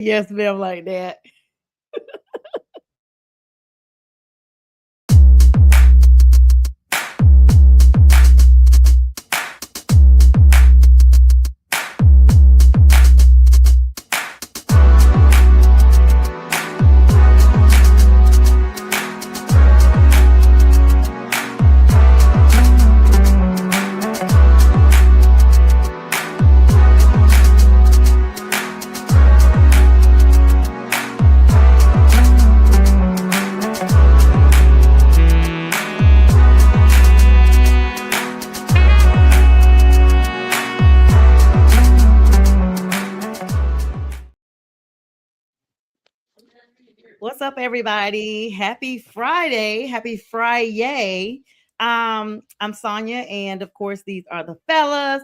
Yes, ma'am, like that. What's up, everybody? Happy Friday. Happy Friday. I'm Sonia, and of course, these are the fellas.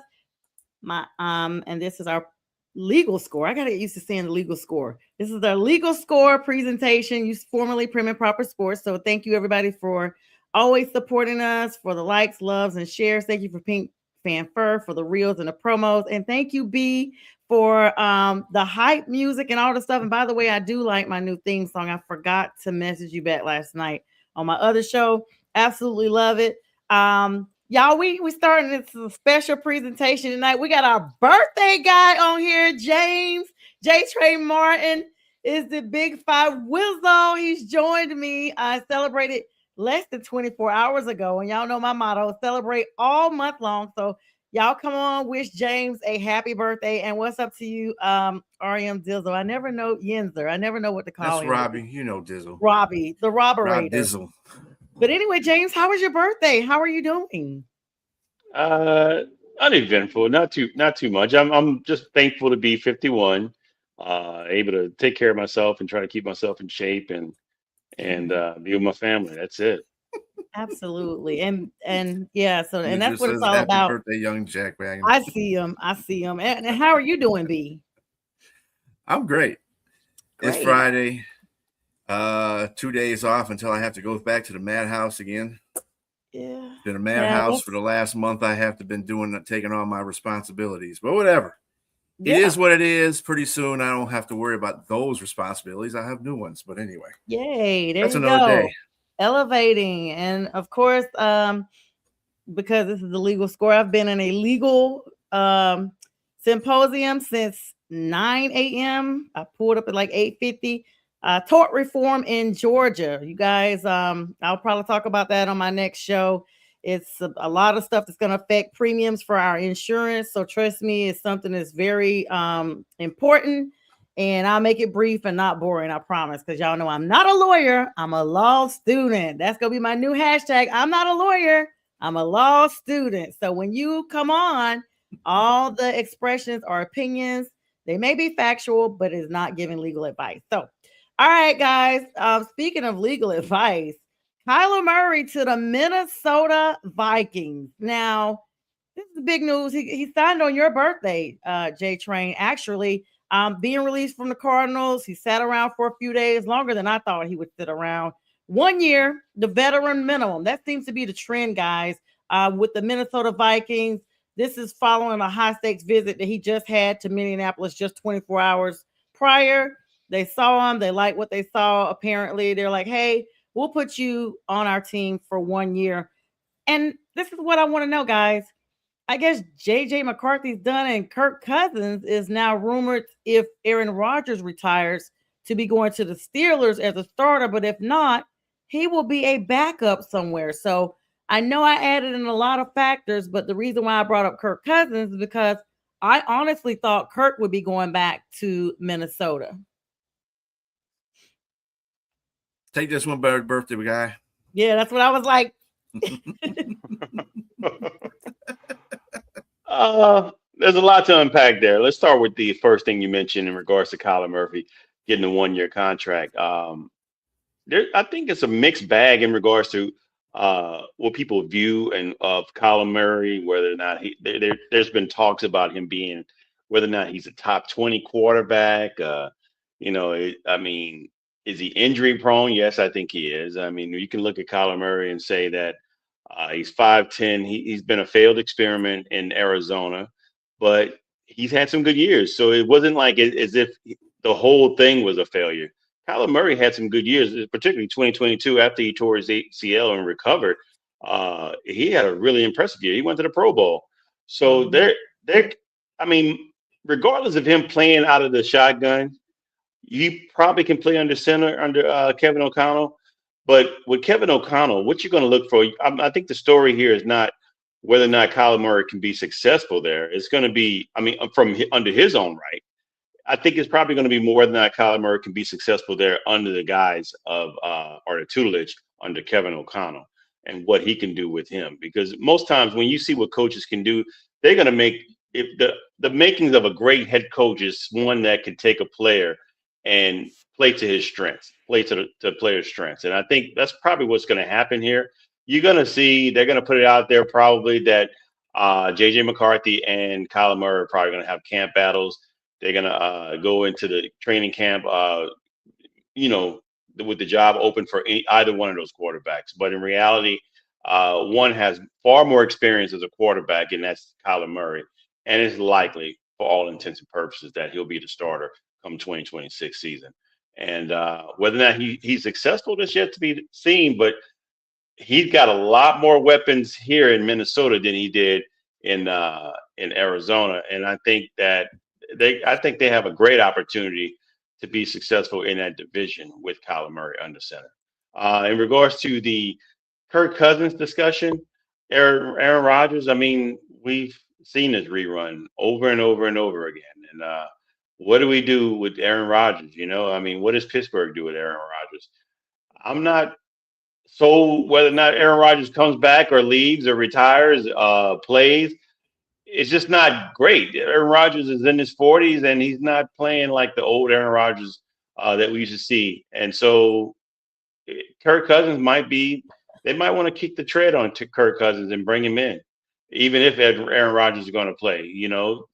And this is our legal score. I gotta get used to saying the legal score. This is our legal score presentation, used formerly Prim and Proper Sports. So thank you everybody for always supporting us, for the likes, loves, and shares. Thank you for Pink Fan Fur, for the reels and the promos. And thank you, B, for the hype music and all the stuff. And by the way, I do like my new theme song. I forgot to message you back last night on my other show. Absolutely love it. Y'all, we starting this special presentation tonight. We got our birthday guy on here, James J. Trey Martin is the Big Five Wizzo. He's joined me. I celebrated less than 24 hours ago, and y'all know my motto: celebrate all month long. So y'all come on, wish James a happy birthday. And what's up to you, REM Dizzle? I never know Yinzer. I never know what to call him. That's Robbie. You know Dizzle. Robbie, the Robberator. Rob Dizzle. But anyway, James, how was your birthday? How are you doing? Uneventful, not too much. I'm just thankful to be 51, able to take care of myself and try to keep myself in shape and be with my family. That's it. Absolutely. And yeah, so He and that's just what says it's all happy about. birthday, young Jack Wagon. I see him. I see him. And how are you doing, B? I'm great. It's Great. Friday. 2 days off until I have to go back to the madhouse again. Yeah. It's been a madhouse for the last month. I have to been taking on my responsibilities, but whatever. It is what it is. Pretty soon, I don't have to worry about those responsibilities. I have new ones. But anyway, Yay! There that's you another go. day. Elevating, and of course, because this is the legal score, I've been in a legal symposium since 9 a.m. I pulled up at like 8:50. Tort reform in Georgia. You guys, I'll probably talk about that on my next show. It's a lot of stuff that's going to affect premiums for our insurance. So trust me, it's something that's very important. And I'll make it brief and not boring, I promise. Because y'all know I'm not a lawyer. I'm a law student. That's going to be my new hashtag. I'm not a lawyer. I'm a law student. So when you come on, all the expressions or opinions, they may be factual, but it's not giving legal advice. So, all right, guys. Speaking of legal advice, Kyler Murray to the Minnesota Vikings. Now, this is big news. He signed on your birthday, J Train. Actually, being released from the Cardinals. He sat around for a few days, longer than I thought he would sit around. 1 year, the veteran minimum. That seems to be the trend, guys, with the Minnesota Vikings. This is following a high stakes visit that he just had to Minneapolis just 24 hours prior. They saw him. They liked what they saw. Apparently, they're like, hey, we'll put you on our team for 1 year. And this is what I want to know, guys. I guess JJ McCarthy's done, and Kirk Cousins is now rumored, if Aaron Rodgers retires, to be going to the Steelers as a starter. But if not, he will be a backup somewhere. So I know I added in a lot of factors, but the reason why I brought up Kirk Cousins is because I honestly thought Kirk would be going back to Minnesota. Take this one, birthday guy. Yeah, that's what I was like. There's a lot to unpack there. Let's start with the first thing you mentioned in regards to Kyler Murphy getting a 1 year contract. I think it's a mixed bag in regards to what people view and of Kyler Murray, whether or not there's been talks about him being, whether or not he's a top 20 quarterback. I mean, is he injury prone? Yes, I think he is. I mean, you can look at Kyler Murray and say that he's 5'10". He's been a failed experiment in Arizona, but he's had some good years. So it wasn't like as if the whole thing was a failure. Kyler Murray had some good years, particularly 2022 after he tore his ACL and recovered. He had a really impressive year. He went to the Pro Bowl. So Mhm. they're, I mean, regardless of him playing out of the shotgun, you probably can play under center under Kevin O'Connell. But with Kevin O'Connell, what you're going to look for, I think the story here is not whether or not Kyler Murray can be successful there. It's going to be, I mean, under his own right. I think it's probably going to be more than that Kyler Murray can be successful there under the guise of or the tutelage under Kevin O'Connell and what he can do with him. Because most times when you see what coaches can do, they're going to make if the makings of a great head coach is one that can take a player and play to his strengths, play to the player's strengths. And I think that's probably what's going to happen here. You're going to see they're going to put it out there probably that JJ McCarthy and Kyler Murray are probably going to have camp battles. They're going to go into the training camp, with the job open for either one of those quarterbacks. But in reality, one has far more experience as a quarterback, and that's Kyler Murray. And it's likely, for all intents and purposes, that he'll be the starter come 2026 season. And whether or not he's successful, that's yet to be seen. But he's got a lot more weapons here in Minnesota than he did in Arizona, and I think that they have a great opportunity to be successful in that division with Kyler Murray under center. In regards to the Kirk Cousins discussion, Aaron Rodgers, I mean, we've seen this rerun over and over and over again. And what do we do with Aaron Rodgers? I mean, what does Pittsburgh do with Aaron Rodgers? I'm not so whether or not Aaron Rodgers comes back or leaves or retires, plays, it's just not great. Aaron Rodgers is in his 40s and he's not playing like the old Aaron Rodgers that we used to see. And so Kirk Cousins they might want to kick the tread on to Kirk Cousins and bring him in, even if Aaron Rodgers is going to play.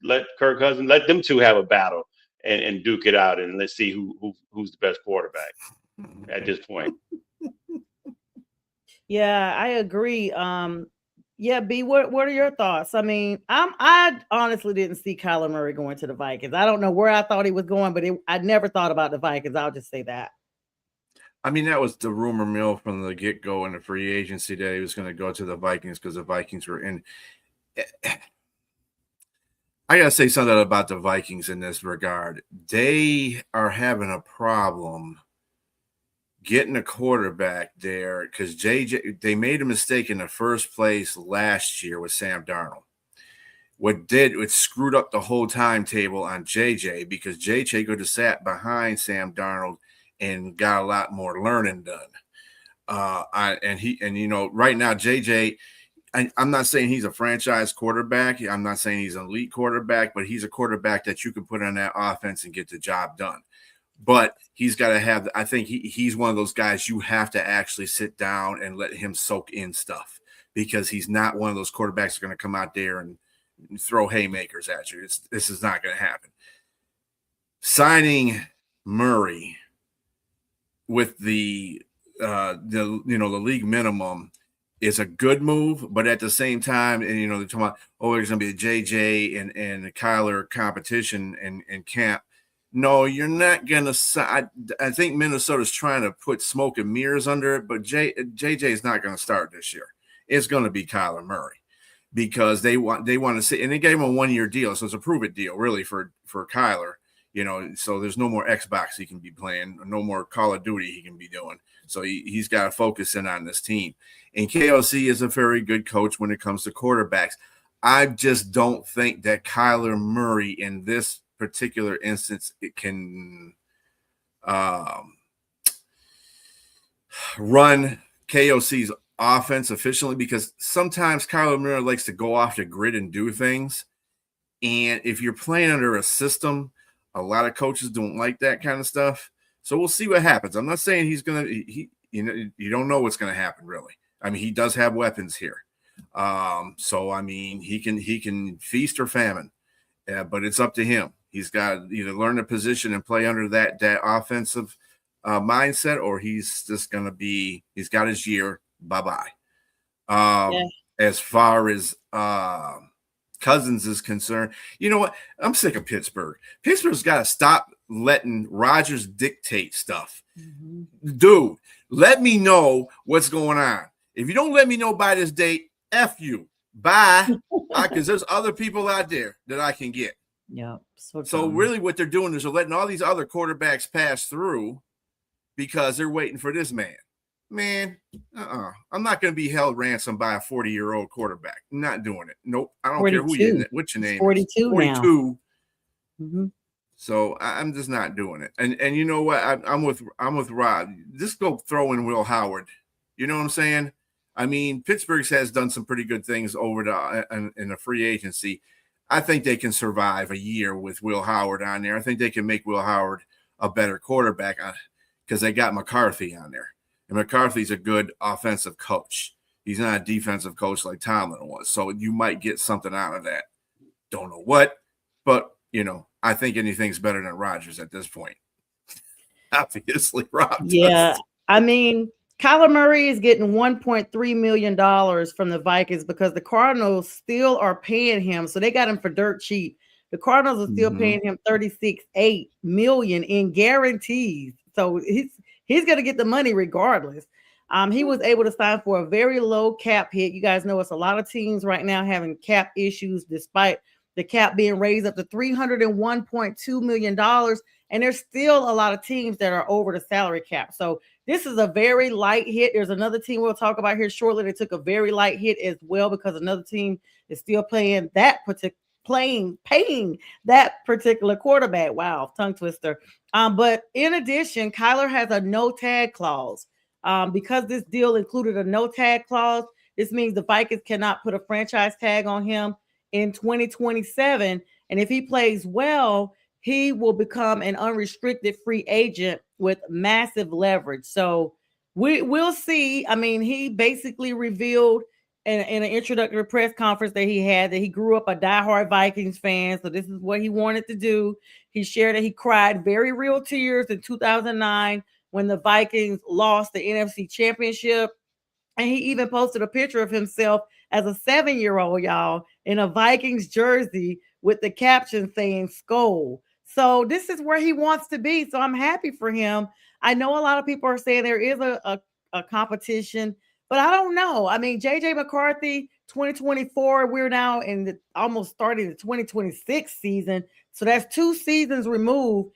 Let Kirk Cousins, let them two have a battle and duke it out, and let's see who's the best quarterback at this point. Yeah, I agree. Yeah, B, what are your thoughts? I mean, I honestly didn't see Kyler Murray going to the Vikings. I don't know where I thought he was going, but I never thought about the Vikings. I'll just say that. I mean, that was the rumor mill from the get-go in the free agency that he was going to go to the Vikings because the Vikings were in. I got to say something about the Vikings in this regard. They are having a problem getting a quarterback there because they made a mistake in the first place last year with Sam Darnold. It screwed up the whole timetable on JJ because JJ could have sat behind Sam Darnold and got a lot more learning done. Right now JJ, I'm not saying he's a franchise quarterback. I'm not saying he's an elite quarterback, but he's a quarterback that you can put on that offense and get the job done. But he's got to have – I think he's one of those guys you have to actually sit down and let him soak in stuff because he's not one of those quarterbacks that are going to come out there and throw haymakers at you. This is not going to happen. Signing Murray with the league minimum is a good move, but at the same time, and they're talking about, there's going to be a JJ and the Kyler competition in camp. No, you're not going to – I think Minnesota's trying to put smoke and mirrors under it, but JJ is not going to start this year. It's going to be Kyler Murray because they want to see – and they gave him a one-year deal, so it's a prove-it deal really for Kyler. So there's no more Xbox he can be playing, no more Call of Duty he can be doing. So he's got to focus in on this team. And KOC is a very good coach when it comes to quarterbacks. I just don't think that Kyler Murray in this particular instance it can run KOC's offense efficiently because sometimes Kyler Murray likes to go off the grid and do things. And if you're playing under a system, a lot of coaches don't like that kind of stuff. So we'll see what happens. I'm not saying he's going to you don't know what's going to happen really. I mean, he does have weapons here. So I mean, he can feast or famine. But it's up to him. He's got to either learn a position and play under that offensive mindset, or he's just going to be – he's got his year. Bye-bye. As far as Cousins is concerned, you know what? I'm sick of Pittsburgh. Pittsburgh's got to stop letting Rodgers dictate stuff. Mm-hmm. Dude, let me know what's going on. If you don't let me know by this date, F you. Bye. Because there's other people out there that I can get. Yeah. So really what they're doing is they're letting all these other quarterbacks pass through because they're waiting for this man. Man, I'm not going to be held ransom by a 40-year-old quarterback. I'm not doing it. Nope. I don't 42. Care what your name 42 is. 42 now. Mm-hmm. So I'm just not doing it. And you know what? I'm with Rob. Just go throw in Will Howard. You know what I'm saying? I mean, Pittsburgh has done some pretty good things over in the free agency. I think they can survive a year with Will Howard on there. I think they can make Will Howard a better quarterback because they got McCarthy on there. And McCarthy's a good offensive coach. He's not a defensive coach like Tomlin was. So you might get something out of that. Don't know what, but, you know, I think anything's better than Rodgers at this point. Obviously, Rob does. Yeah, I mean, Kyler Murray is getting $1.3 million from the Vikings because the Cardinals still are paying him. So they got him for dirt cheap. The Cardinals are still paying him $36.8 million in guarantees. So he's going to get the money regardless. He was able to sign for a very low cap hit. You guys know it's a lot of teams right now having cap issues despite the cap being raised up to $301.2 million. And there's still a lot of teams that are over the salary cap. So this is a very light hit. There's another team we'll talk about here shortly that took a very light hit as well because another team is still paying that particular quarterback. Wow, tongue twister. But in addition, Kyler has a no tag clause. Because this deal included a no tag clause, this means the Vikings cannot put a franchise tag on him in 2027. And if he plays well, he will become an unrestricted free agent with massive leverage. So we'll see. I mean, he basically revealed in an introductory press conference that he had that he grew up a diehard Vikings fan. So this is what he wanted to do. He shared that he cried very real tears in 2009 when the Vikings lost the NFC Championship. And he even posted a picture of himself as a 7-year-old, y'all, in a Vikings jersey with the caption saying "Skol." So this is where he wants to be. So I'm happy for him. I know a lot of people are saying there is a competition, but I don't know. I mean, JJ McCarthy, 2024, we're now almost starting the 2026 season. So that's 2 seasons removed.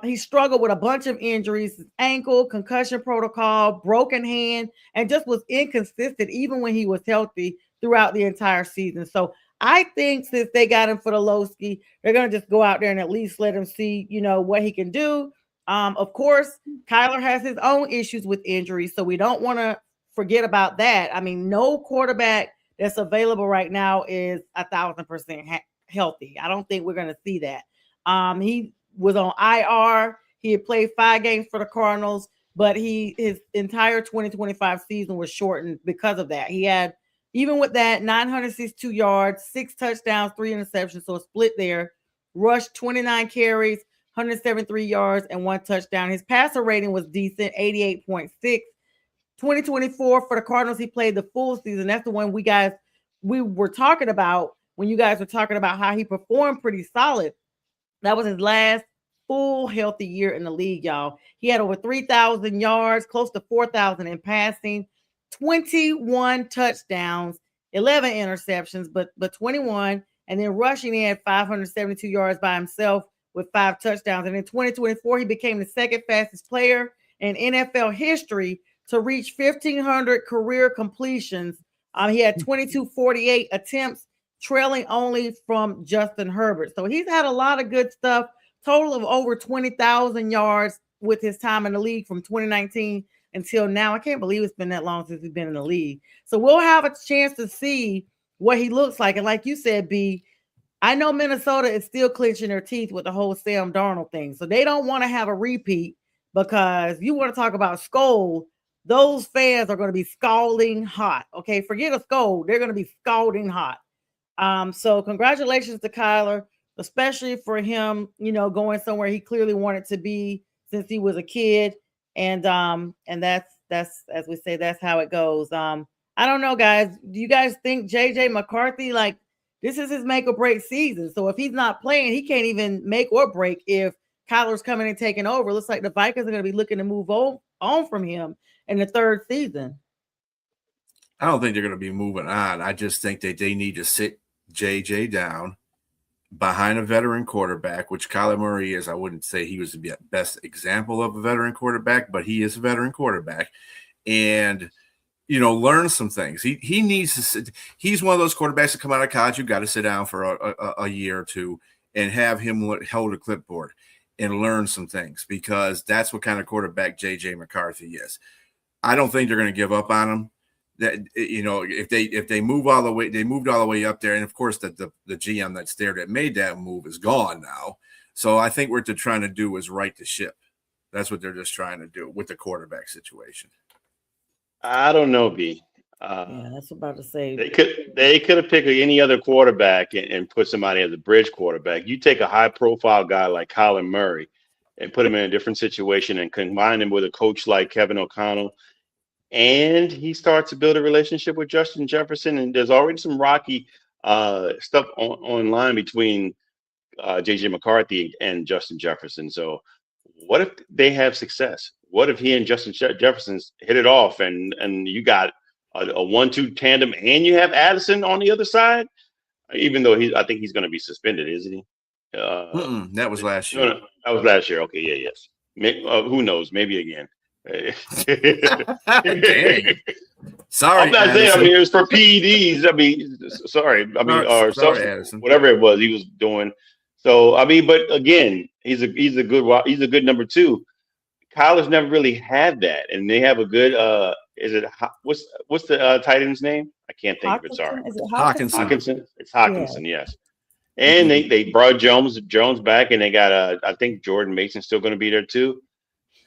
He struggled with a bunch of injuries, his ankle, concussion protocol, broken hand, and just was inconsistent even when he was healthy throughout the entire season. So I think since they got him for the low ski, they're going to just go out there and at least let him see, what he can do. Of course, Kyler has his own issues with injuries, so we don't want to forget about that. I mean, no quarterback that's available right now is 1,000% healthy. I don't think we're going to see that. He was on IR. He had played 5 games for the Cardinals, but his entire 2025 season was shortened because of that. He had, even with that, 962 yards, 6 touchdowns, 3 interceptions, so a split there. Rushed 29 carries, 173 yards, and 1 touchdown. His passer rating was decent, 88.6. 2024 for the Cardinals, he played the full season. That's the one we were talking about when you guys were talking about how he performed pretty solid. That was his last full healthy year in the league, y'all. He had over 3,000 yards, close to 4,000 in passing, 21 touchdowns, 11 interceptions, but 21. And then rushing, he had 572 yards by himself with 5 touchdowns. And in 2024, he became the second fastest player in NFL history to reach 1,500 career completions. He had 2,248 attempts, trailing only from Justin Herbert. So he's had a lot of good stuff, total of over 20,000 yards with his time in the league from 2019 until now. I can't believe it's been that long since he's been in the league. So we'll have a chance to see what he looks like. And like you said, B, I know Minnesota is still clenching their teeth with the whole Sam Darnold thing. So they don't want to have a repeat because you want to talk about Skol. Those fans are going to be scalding hot. Okay, forget a scold. They're going to be scalding hot. So congratulations to Kyler, especially for him, going somewhere he clearly wanted to be since he was a kid. And that's as we say, that's how it goes. I don't know, guys. Do you guys think JJ McCarthy, This is his make or break season. So if he's not playing, he can't even make or break if Kyler's coming and taking over. Looks like the Vikings are going to be looking to move on from him in the third season. I don't think they're going to be moving on. I just think that they need to sit JJ down behind a veteran quarterback, which Kyler Murray is. I wouldn't say he was the best example of a veteran quarterback, but he is a veteran quarterback. And, learn some things. He needs to sit. He's one of those quarterbacks that come out of college. You've got to sit down for a year or two and have him hold a clipboard and learn some things, because that's what kind of quarterback JJ McCarthy is. I don't think they're going to give up on him. That, if they moved all the way up there, and of course the GM that's there that made that move is gone now. So I think what they're trying to do is right the ship. That's what they're just trying to do with the quarterback situation. I don't know, B. Yeah, that's what I'm about to say. They could have picked any other quarterback and put somebody as a bridge quarterback. You take a high profile guy like Kyler Murray and put him in a different situation and combine him with a coach like Kevin O'Connell, and he starts to build a relationship with Justin Jefferson. And there's already some rocky stuff online between JJ McCarthy and Justin Jefferson. So what if they have success? What if he and Justin Jefferson hit it off and you got a 1-2 tandem and you have Addison on the other side? Even though I think he's going to be suspended, isn't he? That was last year. No, that was last year. Okay, yeah, yes. Who knows? Maybe again. Dang. Sorry, I'm not saying. I mean, it was for PEDs. I mean, sorry. I mean, or Addison. Whatever it was he was doing. So I mean, but again, he's a good number two. Kyler's never really had that, and they have a good. What's the tight end's name? I can't think of it. Sorry, is it Hawkinson. It's Hawkinson. Yeah. Yes. And they brought Jones back, and they got I think Jordan Mason's still going to be there too.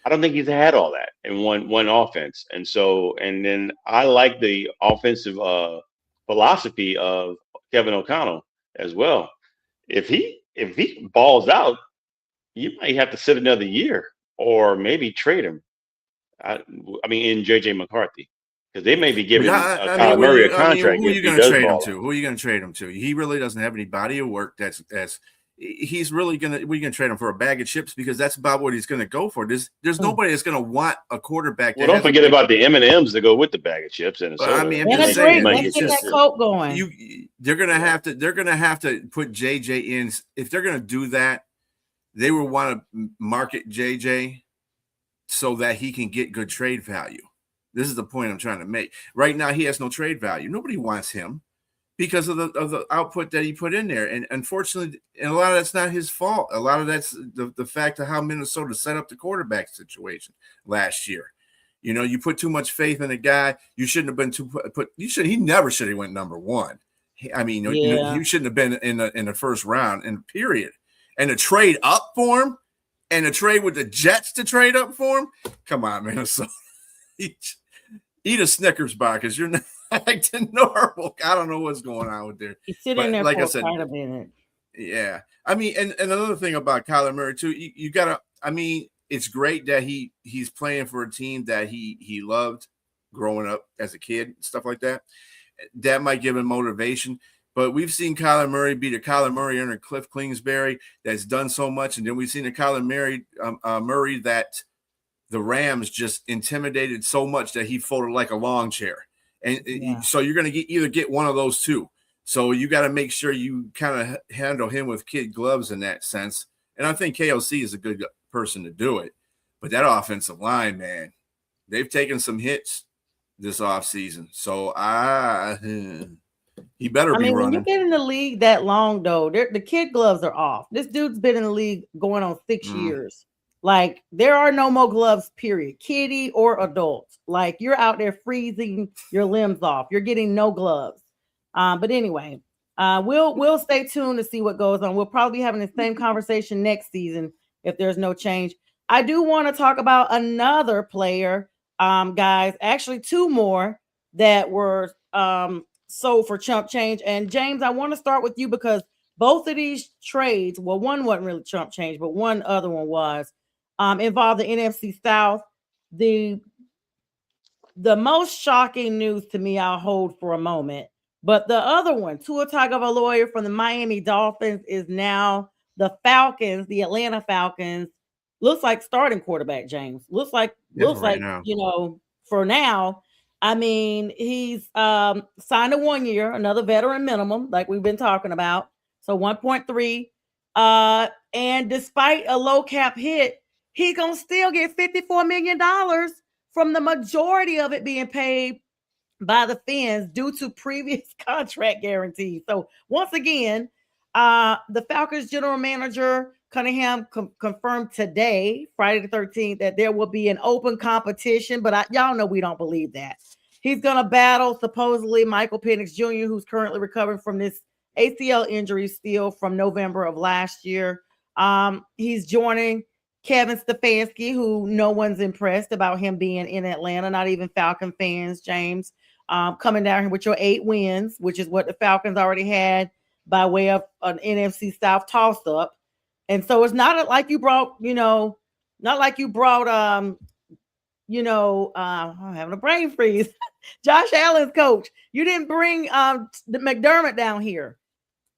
I don't think he's had all that in one offense. And then I like the offensive philosophy of Kevin O'Connell as well. If he balls out, you might have to sit another year or maybe trade him. I mean, in JJ McCarthy, because they may be giving Kyler Murray a contract. Who are you going to trade him to? Who are you going to trade him to? He really doesn't have any body of work. He's really we're going to trade him for a bag of chips, because that's about what he's going to go for. There's nobody that's going to want a quarterback. Well, don't forget about the M&Ms to go with the bag of chips and I'm just saying, let's get that Coke going. They're going to have to put JJ in. If they're going to do that, they will want to market JJ so that he can get good trade value. This is the point I'm trying to make. Right now, he has no trade value. Nobody wants him because of the output that he put in there. And unfortunately, and a lot of that's not his fault. A lot of that's the fact of how Minnesota set up the quarterback situation last year. You put too much faith in a guy. You shouldn't have been he never should have went number one. I mean, he shouldn't have been in the first round, and period. And to trade up for him, and to trade with the Jets to trade up for him. Come on, Minnesota. Eat a Snickers bar, because you're not acting normal. I don't know what's going on with there. He's sitting there like for quite a minute. Yeah. I mean, and another thing about Kyler Murray, too, you got to, I mean, it's great that he's playing for a team that he loved growing up as a kid, stuff like that. That might give him motivation. But we've seen Kyler Murray be the Kyler Murray under Cliff Kingsbury that's done so much. And then we've seen the Kyler Murray that the Rams just intimidated so much that he folded like a lawn chair. And so you're going to either get one of those two. So you got to make sure you kind of handle him with kid gloves in that sense. And I think KOC is a good person to do it. But that offensive line, man, they've taken some hits this offseason. So he better be running. When you get in the league that long, though, the kid gloves are off. This dude's been in the league going on 6 years. Like, there are no more gloves, period. Kiddie or adult. Like, you're out there freezing your limbs off. You're getting no gloves. But anyway, we'll stay tuned to see what goes on. We'll probably be having the same conversation next season if there's no change. I do want to talk about another player, guys. Actually, two more that were sold for chump change. And James, I want to start with you because both of these trades, well, one wasn't really chump change, but one other one was, involved the NFC South. The most shocking news to me, I'll hold for a moment, But the other one, Tua Tagovailoa from the Miami Dolphins, is now the Falcons, the Atlanta Falcons. Looks like starting quarterback, James. Looks like Yeah, for right now. for now. I mean, he's signed a 1 year, another veteran minimum, like we've been talking about. So 1.3. And despite a low cap hit, he's gonna still get $54 million from the majority of it being paid by the Fins due to previous contract guarantees. So once again, the Falcons general manager Cunningham confirmed today, Friday the 13th, that there will be an open competition, but y'all know we don't believe that. He's going to battle supposedly Michael Penix Jr., who's currently recovering from this ACL injury still from November of last year. He's joining Kevin Stefanski, who no one's impressed about him being in Atlanta, not even Falcon fans, James. Coming down here with your 8 wins, which is what the Falcons already had by way of an NFC South toss up. And so it's not like you brought, not like you brought, I'm having a brain freeze. Josh Allen's coach. You didn't bring the McDermott down here.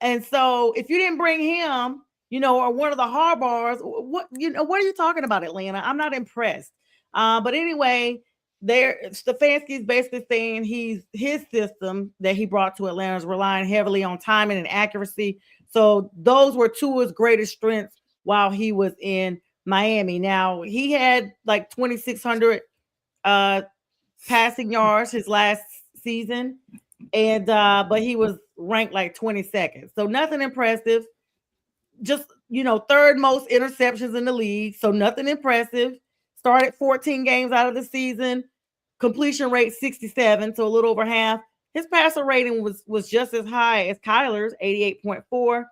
And so if you didn't bring him, or one of the Harbaughs, what are you talking about, Atlanta? I'm not impressed. But anyway, Stefanski's basically saying his system that he brought to Atlanta is relying heavily on timing and accuracy. So those were Tua's greatest strengths while he was in Miami. Now he had like 2,600 passing yards his last season, and but he was ranked like 22nd. So nothing impressive. Just third most interceptions in the league. So nothing impressive. Started 14 games out of the season. Completion rate 67, so a little over half. His passer rating was just as high as Kyler's, 88.4,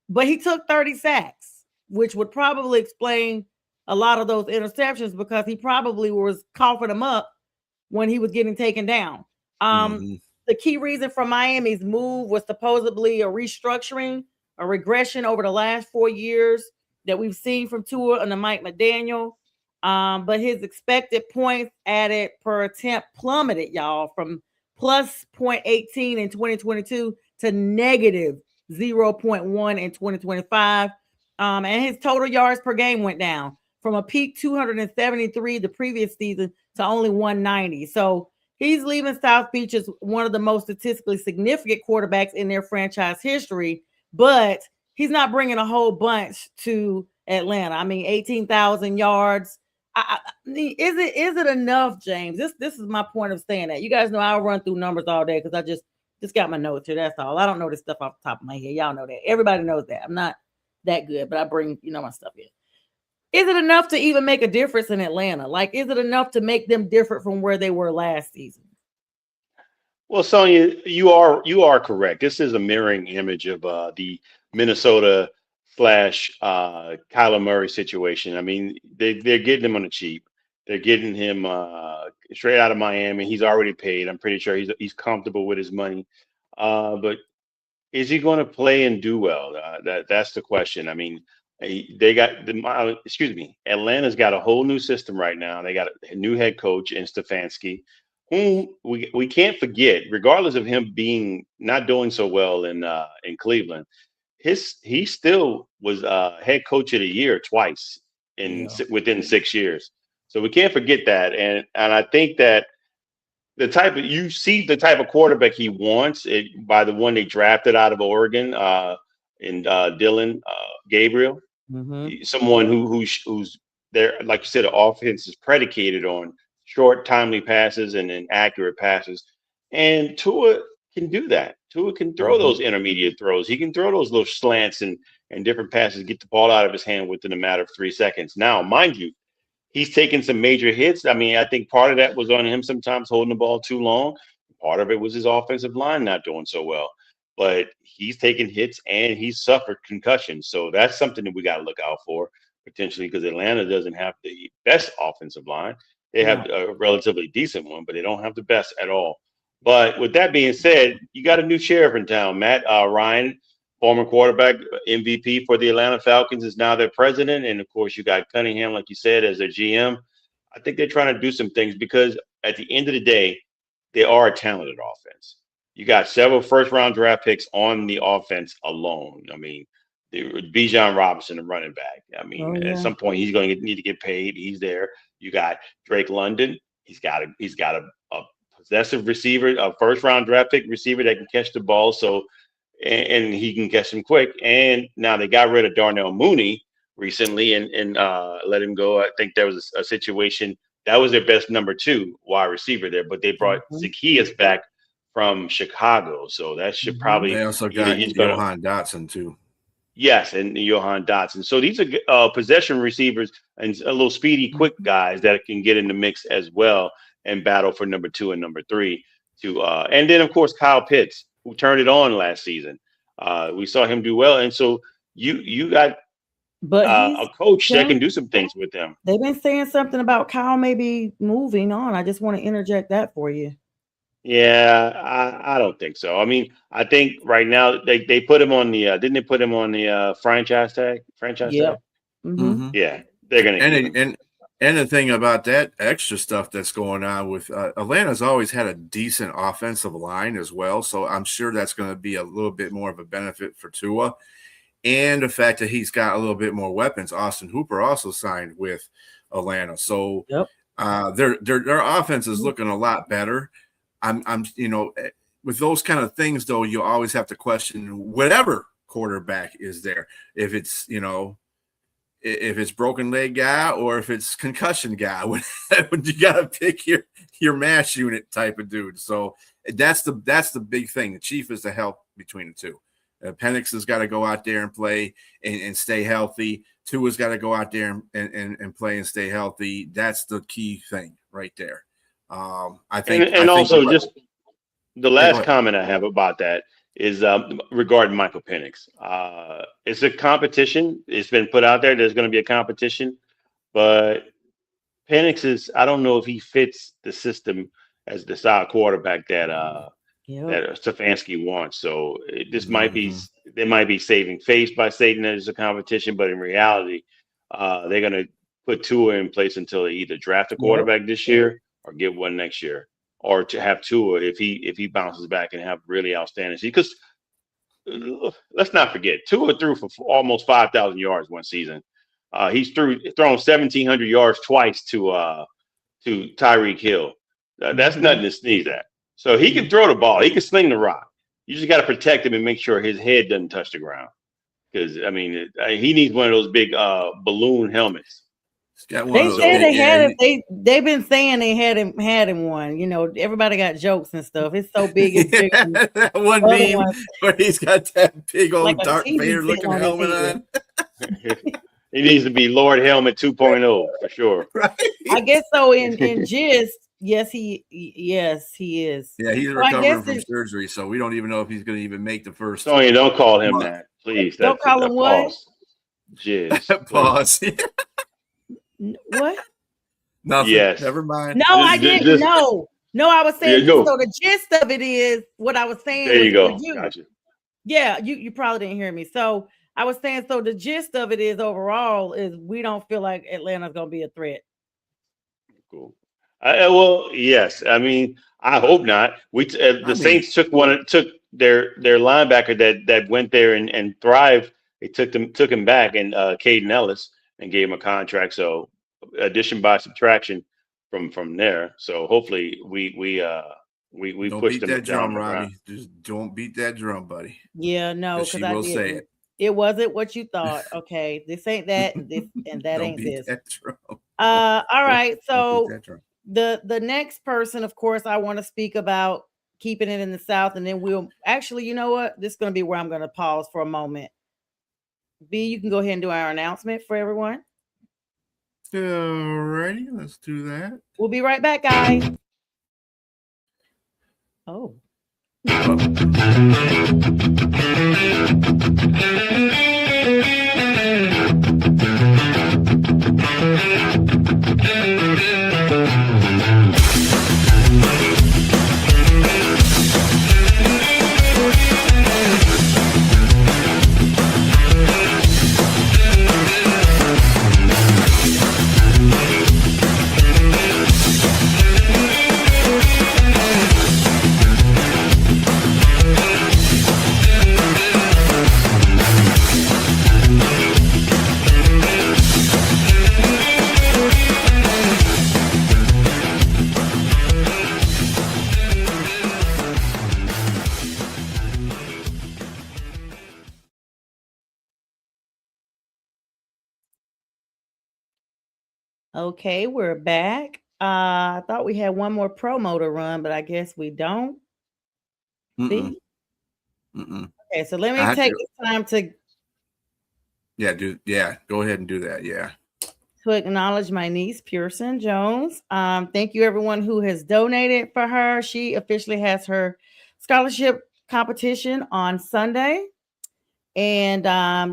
but he took 30 sacks, which would probably explain a lot of those interceptions because he probably was coughing them up when he was getting taken down. The key reason for Miami's move was supposedly a restructuring, a regression over the last 4 years that we've seen from Tua and the Mike McDaniel. But his expected points added per attempt plummeted, y'all, from plus 0.18 in 2022 to negative 0.1 in 2025. And his total yards per game went down from a peak 273 the previous season to only 190. So he's leaving South Beach as one of the most statistically significant quarterbacks in their franchise history, but he's not bringing a whole bunch to Atlanta. I mean, 18,000 yards. Is it enough, James? This is my point of saying that. You guys know I'll run through numbers all day because I just got my notes here. That's all. I don't know this stuff off the top of my head. Y'all know that. Everybody knows that. I'm not that good, but I bring my stuff in. Is it enough to even make a difference in Atlanta? Like, is it enough to make them different from where they were last season? Well, Sonia, you are correct. This is a mirroring image of the Minnesota slash Kyler Murray situation. I mean, they're getting him on the cheap. They're getting him straight out of Miami. He's already paid. I'm pretty sure he's comfortable with his money. But is he going to play and do well? That's the question. I mean, they got Atlanta's got a whole new system right now. They got a new head coach in Stefanski, whom we can't forget, regardless of him being not doing so well in Cleveland. He still was head coach of the year twice within 6 years. So we can't forget that. And I think that the type of quarterback he wants by the one they drafted out of Oregon in Dylan Gabriel, someone who's there, like you said, the offense is predicated on short, timely passes and accurate passes. And Tua can do that. Tua can throw those intermediate throws. He can throw those little slants and different passes, get the ball out of his hand within a matter of 3 seconds. Now, mind you, he's taken some major hits. I mean, I think part of that was on him sometimes holding the ball too long. Part of it was his offensive line not doing so well. But he's taken hits and he's suffered concussions. So that's something that we got to look out for potentially, because Atlanta doesn't have the best offensive line. They have a relatively decent one, but they don't have the best at all. But with that being said, you got a new sheriff in town, Matt Ryan, former quarterback, MVP for the Atlanta Falcons, is now their president. And, of course, you got Cunningham, like you said, as their GM. I think they're trying to do some things because at the end of the day, they are a talented offense. You got several first round draft picks on the offense alone. I mean, Bijan Robinson, the running back. I mean, Oh at yeah. some point he's going to need to get paid. He's there. You got Drake London. He's got a possessive receiver, a first round draft pick receiver that can catch the ball. So and he can catch them quick. And now they got rid of Darnell Mooney recently and let him go. I think there was a situation that was their best number 2 wide receiver there, but they brought Zacchaeus back from Chicago. So that should probably They also either got Johan Dotson too. Yes, and Johan Dotson. So these are possession receivers and a little speedy, quick guys that can get in the mix as well and battle for number 2 and number 3. And then of course Kyle Pitts, who turned it on last season. We saw him do well, and so you got a coach that can do some things with them. They've been saying something about Kyle maybe moving on. I just want to interject that for you. Yeah, I don't think so. I mean, I think right now they put him on the didn't they put him on the franchise tag? Franchise tag? Mm-hmm. Yeah, they're gonna and the thing about that extra stuff that's going on with Atlanta's always had a decent offensive line as well, so I'm sure that's going to be a little bit more of a benefit for Tua, and the fact that he's got a little bit more weapons. Austin Hooper also signed with Atlanta, so their offense is looking a lot better. I'm with those kind of things though, you always have to question whatever quarterback is there. If it's if it's broken leg guy or if it's concussion guy, when you gotta pick your mash unit type of dude. So that's the big thing. The chief is the help between the two. Penix has got to go out there and play and stay healthy. Tua's got to go out there and play and stay healthy. That's the key thing right there. I think, just the last comment I have about that is regarding Michael Penix. It's a competition. It's been put out there. There's going to be a competition, but Penix is. I don't know if he fits the system as the style quarterback that Stefanski wants. So this might be they might be saving face by stating that it's a competition, but in reality, they're going to put Tua in place until they either draft a quarterback this year or get one next year, or to have Tua if he bounces back and have really outstanding season. Because let's not forget, Tua threw for almost 5,000 yards one season. He's thrown 1,700 yards twice to Tyreek Hill. That's nothing to sneeze at. So he can throw the ball. He can sling the rock. You just got to protect him and make sure his head doesn't touch the ground. Because I mean, he needs one of those big balloon helmets. They said they had him. They've been saying they had him one. Everybody got jokes and stuff. It's so big and big. That one meme where he's got that big old Darth Vader looking helmet on. He needs to be Lord Helmet 2.0 for sure. Right? I guess so. In gist, yes, he is. Yeah, he's recovering from surgery, so we don't even know if he's going to even make the first. Sonya, don't call him that, please. Don't call him what? Jizz. Pause. What? Nothing. Yes. Never mind. No, I didn't. No, I was saying. So the gist of it is what I was saying. There you go. Gotcha. Yeah, you probably didn't hear me. So I was saying. So the gist of it is overall is we don't feel like Atlanta's going to be a threat. Cool. Well, yes. I mean, I hope not. Saints took their linebacker that went there and thrived. They took him back, and Caden Ellis, and gave him a contract. So addition by subtraction from there. So hopefully we don't pushed beat them that drum, Robbie. Just don't beat that drum, buddy. Yeah, no, because I will say it. It wasn't what you thought. Okay, this ain't that, and that ain't this. That drum. All right. So the next person, of course, I want to speak about keeping it in the South, and then we'll actually, you know what? This is going to be where I'm going to pause for a moment. B, you can go ahead and do our announcement for everyone. All righty, let's do that. We'll be right back, guys. Oh. Okay, we're back. I thought we had one more promo to run, but I guess we don't. Mm-mm, See? mm-mm. Okay, so let I me have to take go. this time Yeah, go ahead and do that. Yeah. to acknowledge my niece, Pearson Jones. Thank you, everyone who has donated for her. She officially has her scholarship competition on Sunday. And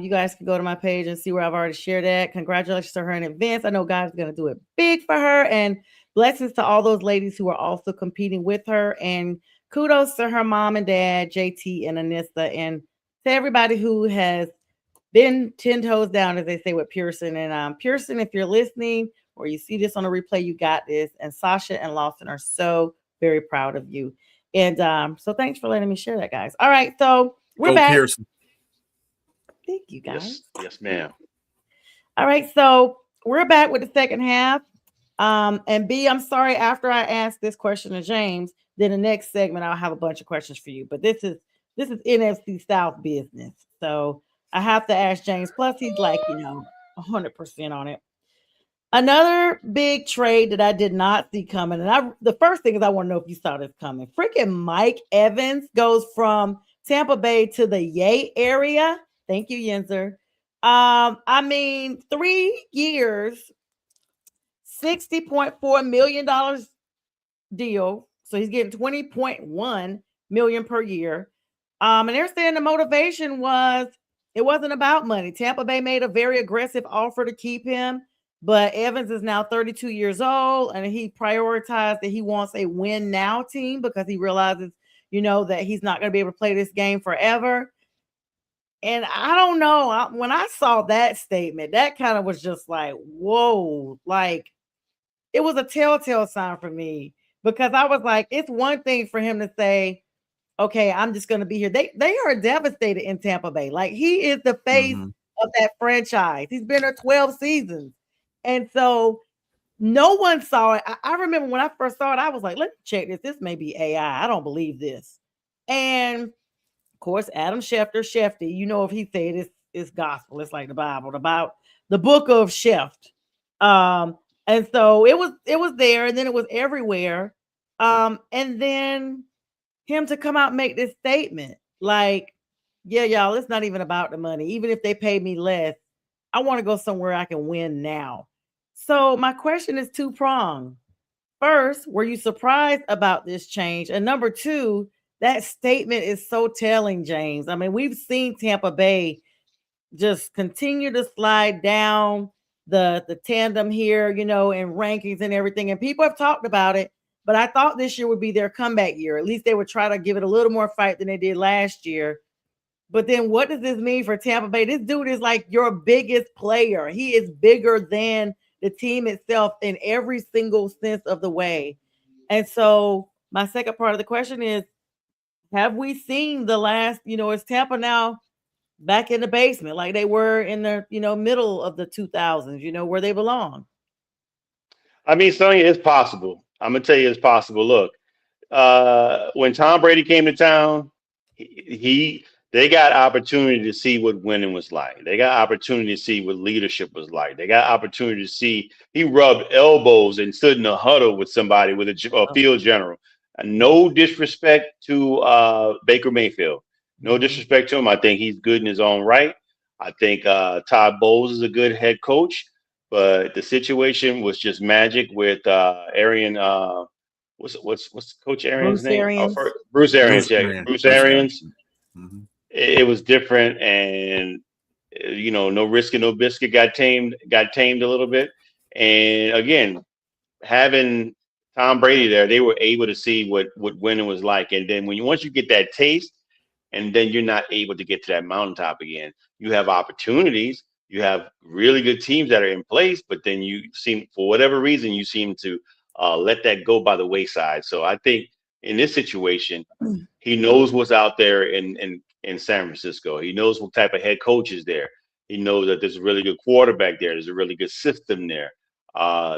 you guys can go to my page and see where I've already shared that. Congratulations to her in advance. I know God's going to do it big for her. And blessings to all those ladies who are also competing with her. And kudos to her mom and dad, JT and Anissa, and to everybody who has been 10 toes down, as they say, with Pearson. And Pearson, if you're listening or you see this on a replay, you got this. And Sasha and Lawson are so very proud of you. And so thanks for letting me share that, guys. All right. So we're Go back. Pearson. Thank you, guys. Yes, ma'am. All right, so we're back with the second half. And B, I'm sorry, after I ask this question to James, then the next segment I'll have a bunch of questions for you. But this is NFC South business. So I have to ask James. Plus, he's like, 100% on it. Another big trade that I did not see coming, and the first thing is I want to know if you saw this coming. Freaking Mike Evans goes from Tampa Bay to the Yay area. Thank you, Yenzer. I mean, 3 years, $60.4 million deal. So he's getting 20.1 million per year. And they're saying the motivation was it wasn't about money. Tampa Bay made a very aggressive offer to keep him, but Evans is now 32 years old, and he prioritized that he wants a win now team because he realizes, that he's not going to be able to play this game forever. And I don't know. When I saw that statement, that kind of was just like, whoa, like it was a telltale sign for me because I was like, it's one thing for him to say, okay, I'm just going to be here. They are devastated in Tampa Bay. Like he is the face Mm-hmm. of that franchise. He's been there 12 seasons. And so no one saw it. I remember when I first saw it, I was like, let me check this. This may be AI. I don't believe this. And of course, Adam Schefter, Shefty, if he said it's gospel, it's like the Bible, about the book of Sheft. And so it was there, and then it was everywhere. And then him to come out and make this statement, like, yeah, y'all, it's not even about the money. Even if they pay me less, I want to go somewhere I can win now. So my question is two-pronged. First, were you surprised about this change? And number two, that statement is so telling, James. I mean, we've seen Tampa Bay just continue to slide down the tandem here, in rankings and everything. And people have talked about it, but I thought this year would be their comeback year. At least they would try to give it a little more fight than they did last year. But then what does this mean for Tampa Bay? This dude is like your biggest player. He is bigger than the team itself in every single sense of the way. And so my second part of the question is, have we seen the last, is Tampa now back in the basement like they were in the, middle of the 2000s, where they belong? I mean, Sonya, it's possible. I'm gonna tell you, it's possible. Look, when Tom Brady came to town, they got opportunity to see what winning was like. They got opportunity to see what leadership was like. They got opportunity to see he rubbed elbows and stood in a huddle with somebody with a Oh, field general. And no disrespect to Baker Mayfield. No mhm. disrespect to him. I think he's good in his own right. I think Todd Bowles is a good head coach, but the situation was just magic with Arian. What's Coach Arians' Bruce name? Oh, Arians. Bruce Arians. Bruce Yeah, Arians. Bruce Bruce Arians. Arians. Mm-hmm. It was different, and no risk and no biscuit got tamed a little bit. And again, having Tom Brady there, they were able to see what winning was like. And then once you get that taste, and then you're not able to get to that mountaintop again. You have opportunities. You have really good teams that are in place, but then for whatever reason, you seem to let that go by the wayside. So I think in this situation, he knows what's out there in San Francisco. He knows what type of head coach is there. He knows that there's a really good quarterback there. There's a really good system there.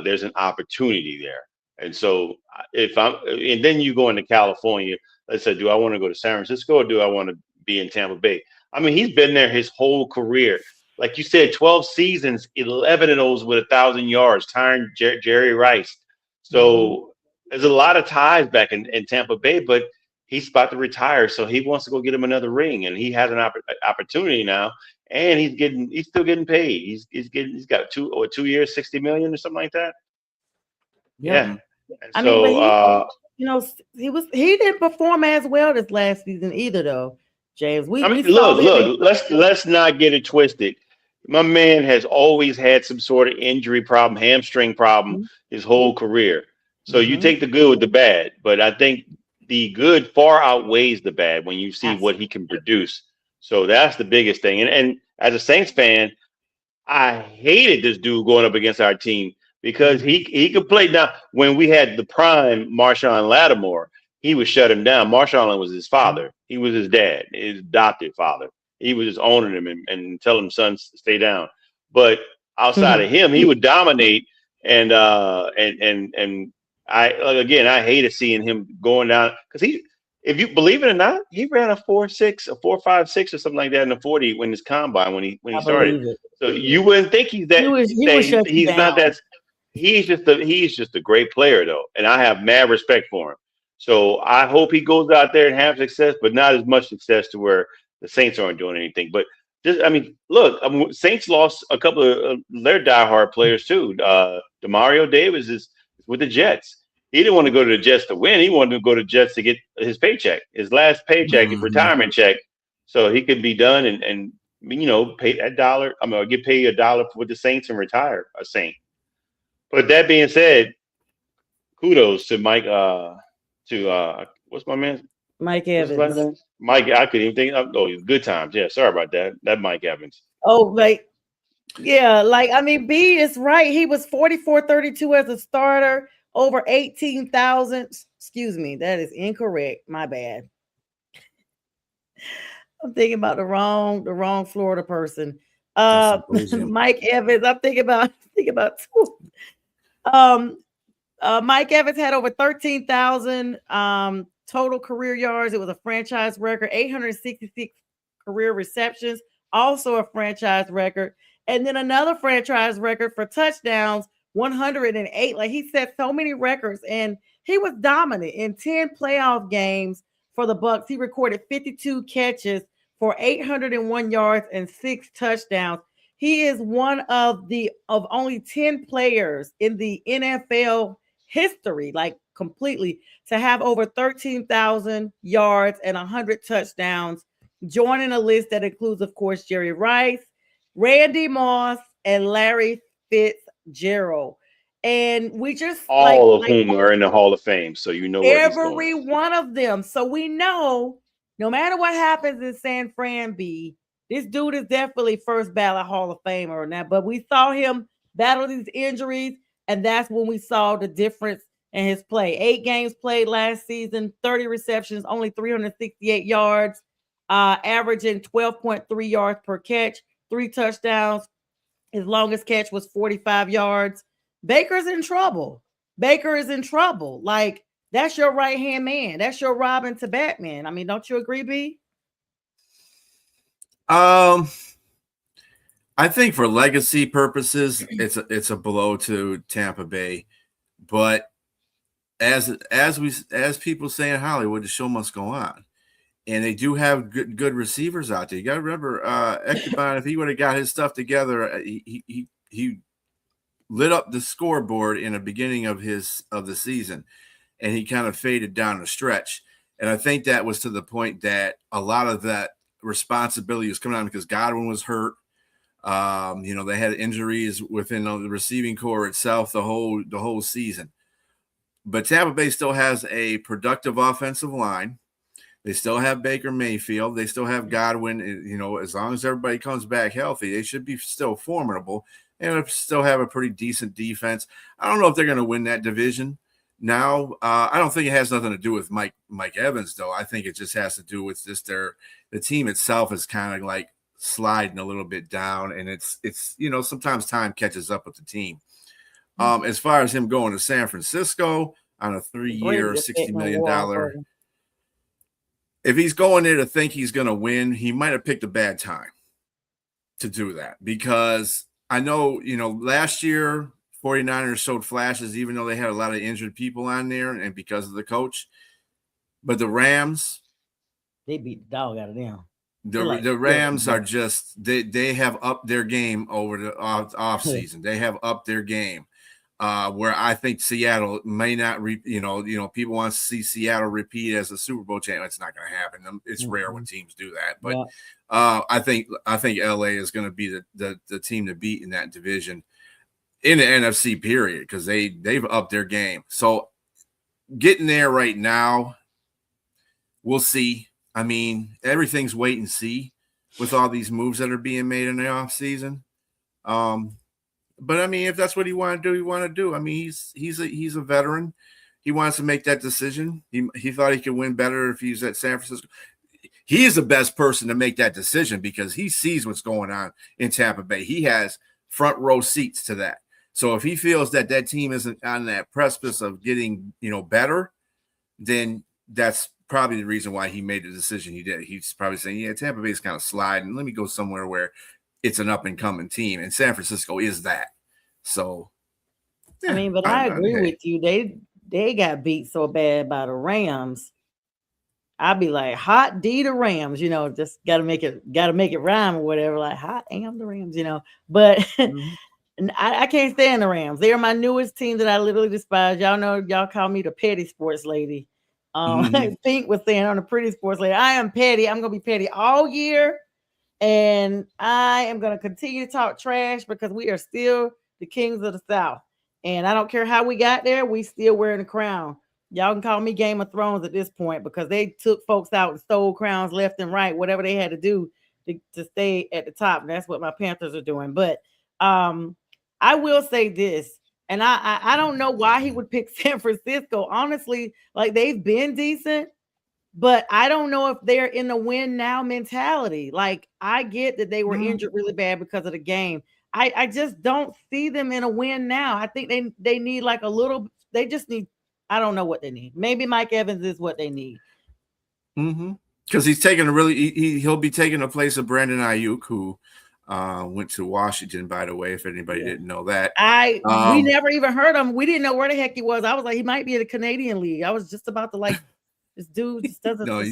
There's an opportunity there. And so and then you go into California, let's say, do I want to go to San Francisco or do I want to be in Tampa Bay? I mean, he's been there his whole career. like you said, 12 seasons, 11 of those with 1,000 yards, tying Jerry Rice. Mhm. So there's a lot of ties back in Tampa Bay, but he's about to retire, so he wants to go get him another ring, and he has an opportunity now, and he's still getting paid. He's got 2 years, 60 million or something like that. Yep. Yeah, Mhm. and I mean, but so he didn't perform as well this last season either, though. James, I mean, we saw look, him in. look. Let's not get it twisted. My man has always had some sort of injury problem, hamstring problem, his whole career. So you Mm-hmm. take the good with the bad, but I think the good far outweighs the bad when you see what he Absolutely. can produce. So that's the biggest thing. And as a Saints fan, I hated this dude going up against our team because he could play. Now, when we had the prime Marshawn Lattimore, he would shut him down. Marshawn was his father. He was his dad, his adopted father. He was just owning him and telling him, son, stay down. But outside of him, he would dominate. And I again, I hated seeing him going down because if you believe it or not, he ran a 4.6, a 4.56 or something like that in the 40 when his combine when he I started. believe it. So you wouldn't think He was shut you he's not down. that. He's just a great player though, and I have mad respect for him. So I hope he goes out there and have success, but not as much success to where the Saints aren't doing anything. But just I mean, look, Saints lost a couple of their diehard players too. Demario Davis is with the Jets. He didn't want to go to the Jets to win. He wanted to go to the Jets to get his paycheck, his last paycheck, his Mhm. retirement check, so he could be done and pay that dollar. I mean, get paid $1 with the Saints and retire a Saint. But that being said, kudos to Mike. What's my man? Mike What's his last Evans. name? Mike. I couldn't even think. Oh, good times. Yeah, sorry about that. That Mike Evans. Oh, like yeah, like I mean, B is right. He was 44-32 as a starter, over 18,000. Excuse me, that is incorrect. My bad. I'm thinking about the wrong Florida person. That's Uh symposium. Mike Evans. I'm thinking about um Mike Evans had over 13,000 total career yards. It was a franchise record, 866 career receptions, also a franchise record. And then another franchise record for touchdowns, 108. Like he set so many records and he was dominant in 10 playoff games for the Bucks. He recorded 52 catches for 801 yards and 6 touchdowns. He is one of only 10 players in the NFL history, like completely, to have over 13,000 yards and 100 touchdowns, joining a list that includes, of course, Jerry Rice, Randy Moss, and Larry Fitzgerald. And we just All of whom are in the Hall of Fame, so you know where he's going. every one of them. So we know no matter what happens in San Fran B, this dude is definitely first ballot Hall of Famer now. But we saw him battle these injuries, and that's when we saw the difference in his play. 8 games played last season, 30 receptions, only 368 yards, averaging 12.3 yards per catch, 3 touchdowns. His longest catch was 45 yards. Baker's in trouble. Baker is in trouble. Like, that's your right hand man. That's your Robin to Batman. I mean, don't you agree, B? Um, I think for legacy purposes, it's a blow to Tampa Bay, but as people say in Hollywood, the show must go on, and they do have good receivers out there. You got to remember, Ectobon, if he would have got his stuff together, he lit up the scoreboard in the beginning of the season, and he kind of faded down the stretch. And I think that was to the point that a lot of that responsibility was coming on because Godwin was hurt. They had injuries within the receiving core itself the whole season. But Tampa Bay still has a productive offensive line. They still have Baker Mayfield. They still have Godwin. As long as everybody comes back healthy, they should be still formidable and still have a pretty decent defense. I don't know if they're going to win that division now. I don't think it has nothing to do with Mike Evans, though. I think it just has to do with just the team itself is kind of like sliding a little bit down, and it's sometimes time catches up with the team. As far as him going to San Francisco on a 3-year, $60 million, if he's going there to think he's going to win, he might have picked a bad time. to do that, because I know, last year 49ers showed flashes, even though they had a lot of injured people on there and because of the coach. But the Rams, they beat the dog out of them. The Rams are just they have upped their game over the off season. They have upped their game. Where I think Seattle may not, people want to see Seattle repeat as a Super Bowl champion. It's not going to happen. It's rare when teams do that. But I think LA is going to be the team to beat in that division in the NFC period, because they've upped their game. So getting there right now, we'll see. I mean, everything's wait and see with all these moves that are being made in the offseason. But I mean, if that's what he want to do. I mean, he's a veteran. He wants to make that decision. He thought he could win better if he's at San Francisco. He is the best person to make that decision because he sees what's going on in Tampa Bay. He has front row seats to that. So if he feels that team isn't on that precipice of getting, better, then that's probably the reason why he made the decision he did. He's probably saying, yeah, Tampa Bay is kind of sliding. Let me go somewhere where it's an up-and-coming team, and San Francisco is that. So, yeah, I mean, but I agree with you. They got beat so bad by the Rams. I'd be like, hot D the Rams, just gotta make it rhyme or whatever. Like, hot am the Rams, But I can't stand the Rams. They are my newest team that I literally despise. Y'all know, y'all call me the petty sports lady. Pink was saying on the pretty sports lady, I am petty. I'm gonna be petty all year, and I am gonna continue to talk trash because we are still the kings of the South. And I don't care how we got there, we still wearing the crown. Y'all can call me Game of Thrones at this point because they took folks out and stole crowns left and right, whatever they had to do to stay at the top. And that's what my Panthers are doing. But I will say this, and I don't know why he would pick San Francisco. Honestly, like, they've been decent, but I don't know if they're in the win now mentality. Like, I get that they were injured really bad because of the game. I just don't see them in a win now. I think they need like a little, they just need, I don't know what they need. Maybe Mike Evans is what they need. Because he's taking he'll be taking the place of Brandon Ayuk, who went to Washington, by the way, if anybody didn't know that. We never even heard him. We didn't know where the heck he was. I was like, he might be in the Canadian League. I was just about to like, this dude just doesn't. No,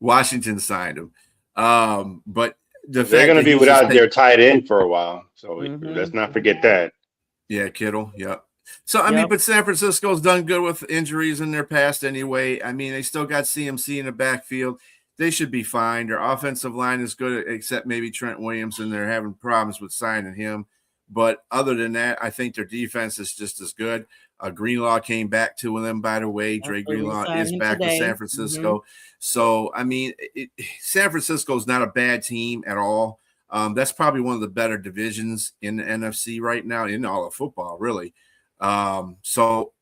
Washington signed him. But they're going to be without their tight end for a while. So let's not forget that. Yeah, Kittle. Yep. So, I mean, but San Francisco's done good with injuries in their past anyway. I mean, they still got CMC in the backfield. They should be fine. Their offensive line is good, except maybe Trent Williams, and they're having problems with signing him. But other than that, I think their defense is just as good. Greenlaw came back to them, by the way. Dre Greenlaw is back with San Francisco. So, I mean, San Francisco's not a bad team at all. That's probably one of the better divisions in the NFC right now, in all of football, really. So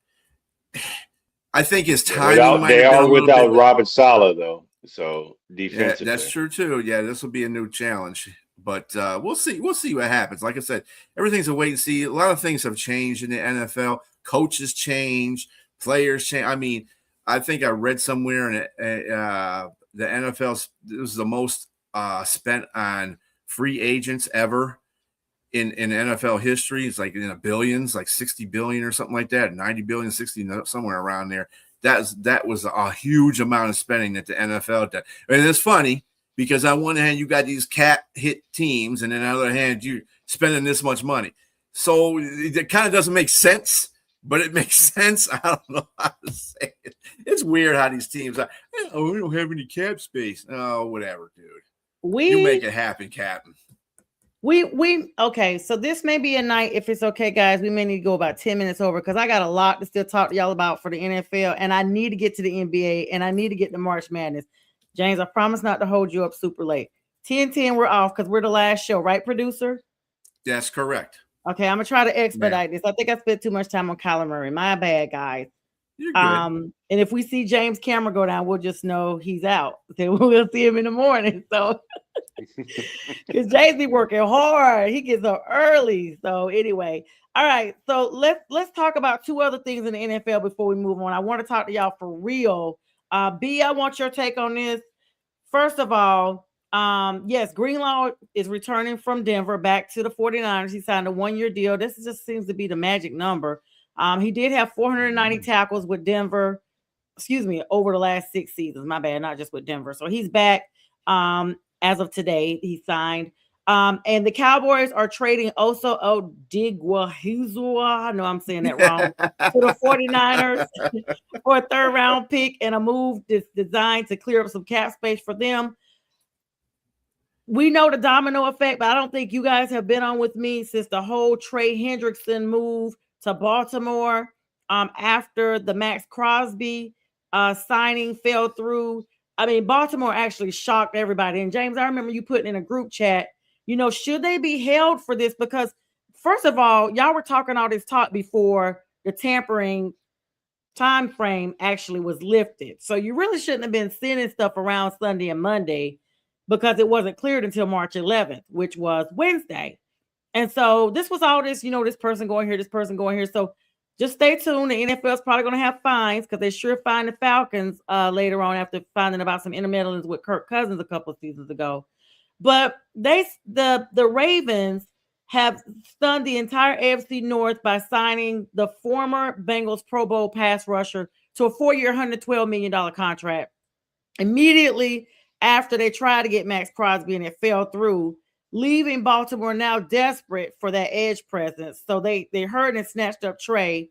I his timing they are without Robert Saleh, though. So defensively, that's true too. Yeah, this will be a new challenge, but we'll see. We'll see what happens. Like I said, everything's a wait and see. A lot of things have changed in the NFL. Coaches change, players change. I mean, I think I read somewhere in the NFL, it was the most spent on free agents ever in NFL history. It's like in the billions, like 60 billion or something like that, 90 billion, 60, somewhere around there. That was a huge amount of spending that the NFL did. And it's funny because on one hand, you got these cap hit teams, and then on the other hand, you're spending this much money. So it kind of doesn't make sense, but it makes sense. I don't know how to say it. It's weird how these teams are. Oh, we don't have any cap space. Oh, whatever, dude. You make it happen, Captain. Okay, so this may be a night, if it's okay, guys, we may need to go about 10 minutes over because I got a lot to still talk to y'all about for the NFL, and I need to get to the NBA, and I need to get to March Madness. James, I promise not to hold you up super late. 10:10, we're off because we're the last show, right, producer? That's correct. Okay, I'm gonna try to expedite this. I think I spent too much time on Kyler Murray. My bad, guys. You're good. And if we see James' camera go down, we'll just know he's out. Then we'll see him in the morning. So because James be working hard, he gets up early. So anyway, all right. So let's talk about two other things in the NFL before we move on. I want to talk to y'all for real. B, I want your take on this. First of all, Yes, Greenlaw is returning from Denver back to the 49ers. He signed a 1-year deal. This just seems to be the magic number. He did have 490 tackles with Denver, over the last 6 seasons. My bad, not just with Denver. So he's back. As of today, he signed. And the Cowboys are trading Oso Odigwahuzua, I know I'm saying that wrong, to the 49ers for a third-round pick and a move that's designed to clear up some cap space for them. We know the domino effect, but I don't think you guys have been on with me since the whole Trey Hendrickson move to Baltimore after the Max Crosby signing fell through. I mean, Baltimore actually shocked everybody. And James, I remember you putting in a group chat, should they be held for this? Because first of all, y'all were talking all this talk before the tampering time frame actually was lifted. So you really shouldn't have been sending stuff around Sunday and Monday because it wasn't cleared until March 11th, which was Wednesday. And so this was all this, this person going here, this person going here. So just stay tuned. The NFL is probably going to have fines because they sure fined the Falcons later on after finding about some intermeddlings with Kirk Cousins a couple of seasons ago. But the Ravens have stunned the entire AFC North by signing the former Bengals Pro Bowl pass rusher to a 4-year, $112 million contract. Immediately after they tried to get Max Crosby and it fell through, leaving Baltimore now desperate for that edge presence. So they heard and snatched up Trey.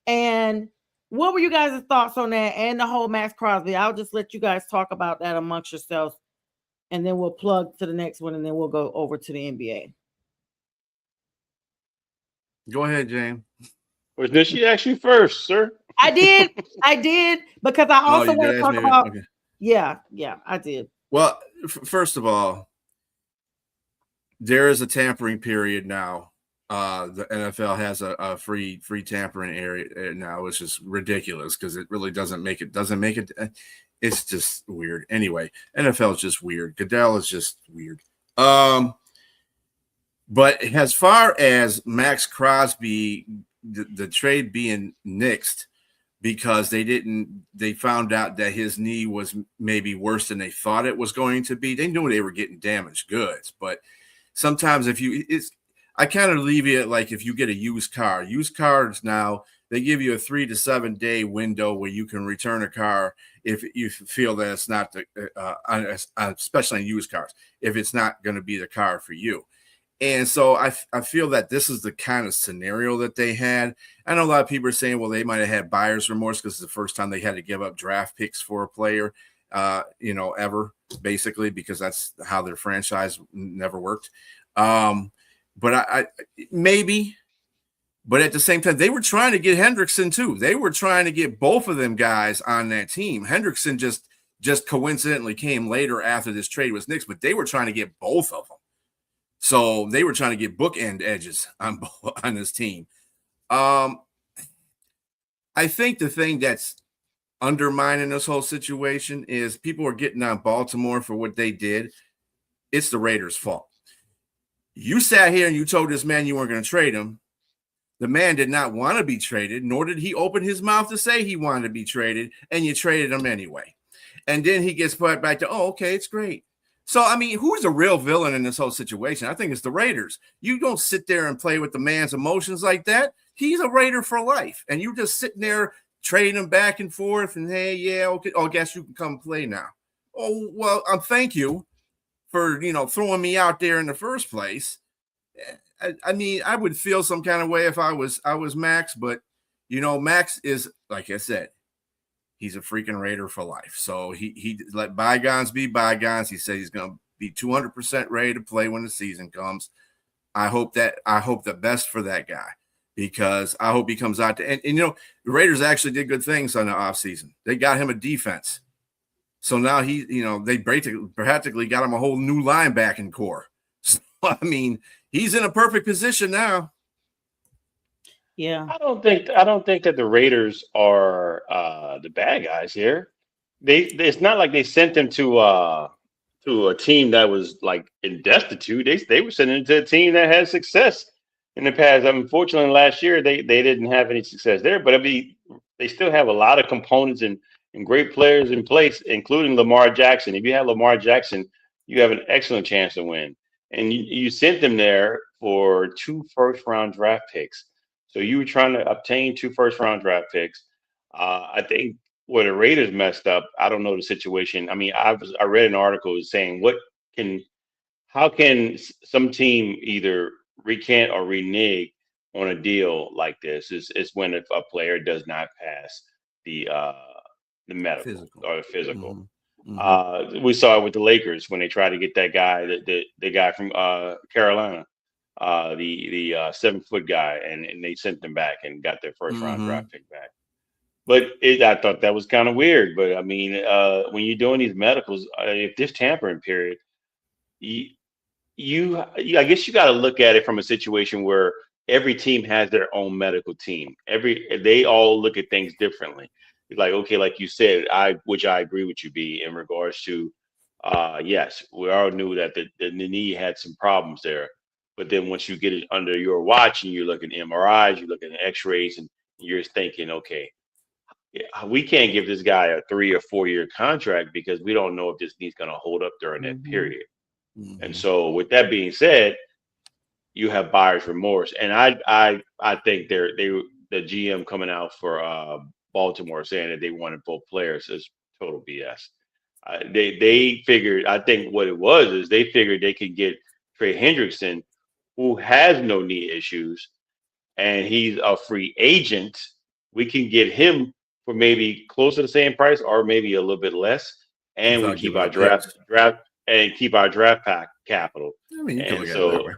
And what were you guys' thoughts on that and the whole Max Crosby? I'll just let you guys talk about that amongst yourselves, and then we'll plug to the next one, and then we'll go over to the NBA. Go ahead, James. Well, did she ask you first, sir? I did, because I also want to talk about. Okay. Yeah, I did. Well, first of all, there is a tampering period now. The NFL has a free tampering area now, which is ridiculous because it really doesn't make it. It's just weird. Anyway, NFL is just weird. Goodell is just weird. But as far as Max Crosby, the trade being nixed because they found out that his knee was maybe worse than they thought it was going to be. They knew they were getting damaged goods, but sometimes I kind of leave it like if you get a used cars now, they give you a 3 to 7 day window where you can return a car if you feel that it's not especially on used cars, if it's not going to be the car for you. And so I feel that this is the kind of scenario that they had. I know a lot of people are saying, well, they might have had buyer's remorse because it's the first time they had to give up draft picks for a player, ever, basically, because that's how their franchise never worked. But I maybe, but at the same time, they were trying to get Hendrickson too. They were trying to get both of them guys on that team. Hendrickson just coincidentally came later after this trade was nixed, but they were trying to get both of them. So they were trying to get bookend edges on this team. I think the thing that's undermining this whole situation is people are getting on Baltimore for what they did. It's the Raiders' fault. You sat here and you told this man you weren't going to trade him. The man did not want to be traded, nor did he open his mouth to say he wanted to be traded, and you traded him anyway. And then he gets put back to, oh, okay, it's great. So, I mean, who's the real villain in this whole situation? I think it's the Raiders. You don't sit there and play with the man's emotions like that. He's a Raider for life. And you're just sitting there trading him back and forth and, hey, yeah, okay, I guess you can come play now. Oh, well, thank you for, throwing me out there in the first place. I mean, I would feel some kind of way if I was Max, but, Max is, like I said, he's a freaking Raider for life. So he let bygones be bygones. He said he's going to be 200% ready to play when the season comes. I hope the best for that guy because I hope he comes out to, and the Raiders actually did good things on the offseason. They got him a defense. So now they practically got him a whole new linebacking core. So, I mean, he's in a perfect position now. Yeah, I don't think that the Raiders are the bad guys here. It's not like they sent them to a team that was like in destitute. They were sending it to a team that had success in the past. Unfortunately, last year they didn't have any success there. But they still have a lot of components and great players in place, including Lamar Jackson. If you have Lamar Jackson, you have an excellent chance to win. And you sent them there for two first round draft picks. So you were trying to obtain two first round draft picks. I think where the Raiders messed up, I don't know the situation. I mean, I read an article saying can how can some team either recant or renege on a deal like this? Is when if a player does not pass the uh, the medical Physical. or the physical. Hmm. Hmm. We saw it with the Lakers when they tried to get that guy, the guy from Carolina, the 7 foot guy, and they sent them back and got their first round Hmm. draft pick back. But I thought that was kind of weird. But I mean, when you're doing these medicals, if this tampering period, you, I guess you got to look at it from a situation where every team has their own medical team. They all look at things differently. It's like, okay, like you said, which I agree with you, B, in regards to yes, we all knew that the knee had some problems there. But then once you get it under your watch and you're looking at MRIs, you're looking at x-rays, and you're thinking, okay, yeah, we can't give this guy a 3 or 4 year contract because we don't know if this knee's going to hold up during that Hmm. period. And Hmm. so, with that being said, you have buyer's remorse, and I think the GM coming out for Baltimore saying that they wanted both players is total BS. They figured. I think what it was is they figured they could get Trey Hendrickson, who has no knee issues, and he's a free agent. We can get him for maybe close to the same price or maybe a little bit less, and we Without keep giving our up picks. draft pack capital. I mean, you can And look at it that so, way.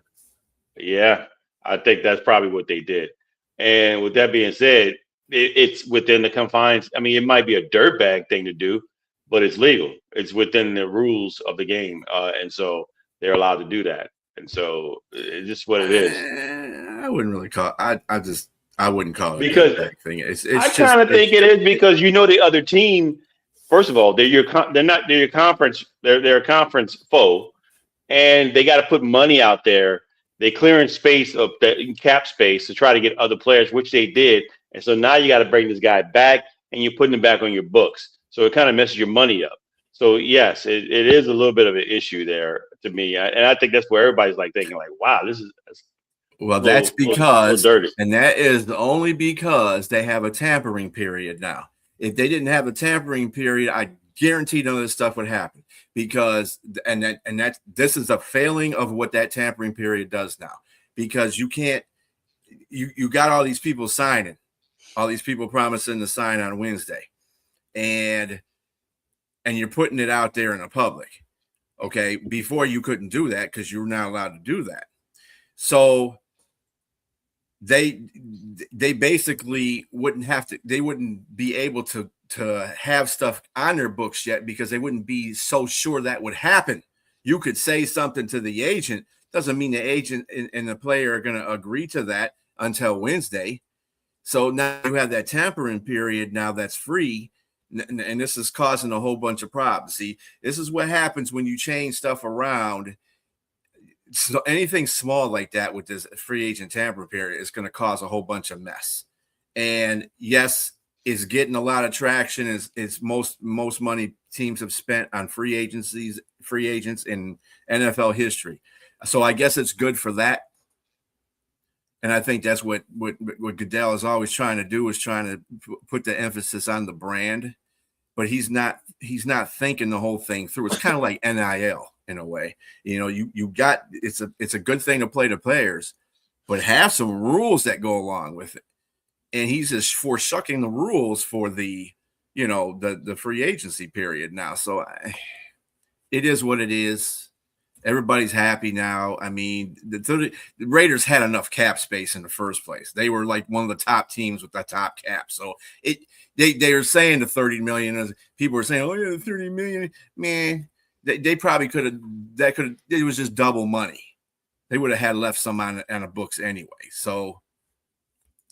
yeah, I think that's probably what they did. And with that being said, it's within the confines. I mean, it might be a dirtbag thing to do, but it's legal. It's within the rules of the game, and so they're allowed to do that. And so it's just what it is. I wouldn't really call. I wouldn't call it a Because dirtbag thing. I It's kind just of think it is because the other team. First of all, they're your conference. They're a conference foe, and they got to put money out there. They clearing space of the cap space to try to get other players, which they did. And so now you got to bring this guy back, and you're putting him back on your books. So it kind of messes your money up. So yes, it is a little bit of an issue there to me, and I think that's where everybody's like thinking, like, wow, this is well, a that's little because, dirty. and that is only because they have a tampering period now. If they didn't have a tampering period, I guarantee none of this stuff would happen. Because and that this is a failing of what that tampering period does now. Because you can't you got all these people signing, all these people promising to sign on Wednesday, and you're putting it out there in the public. Okay, before you couldn't do that because you're not allowed to do that. So they basically they wouldn't be able to have stuff on their books yet because they wouldn't be so sure that would happen. You could say something to the agent, doesn't mean the agent and the player are going to agree to that until Wednesday. So now you have that tampering period now that's free, and this is causing a whole bunch of problems. See, this is what happens when you change stuff around. So anything small like that with this free agent tampering period is going to cause a whole bunch of mess. And yes, it's getting a lot of traction. Is most money teams have spent on free agents in NFL history. So I guess it's good for that. And I think that's what Goodell is always trying to do, is trying to put the emphasis on the brand, but he's not thinking the whole thing through. It's kind of like NIL in a way. You know, you got it's a good thing to play the players, but have some rules that go along with it. And he's just foreshucking the rules for the free agency period now. So it is what it is. Everybody's happy now. I mean, the Raiders had enough cap space in the first place. They were like one of the top teams with the top cap. So they were saying the 30 million. As people were saying, oh yeah, 30 million. Man, they probably could have. It was just double money. They would have had left some on the books anyway. So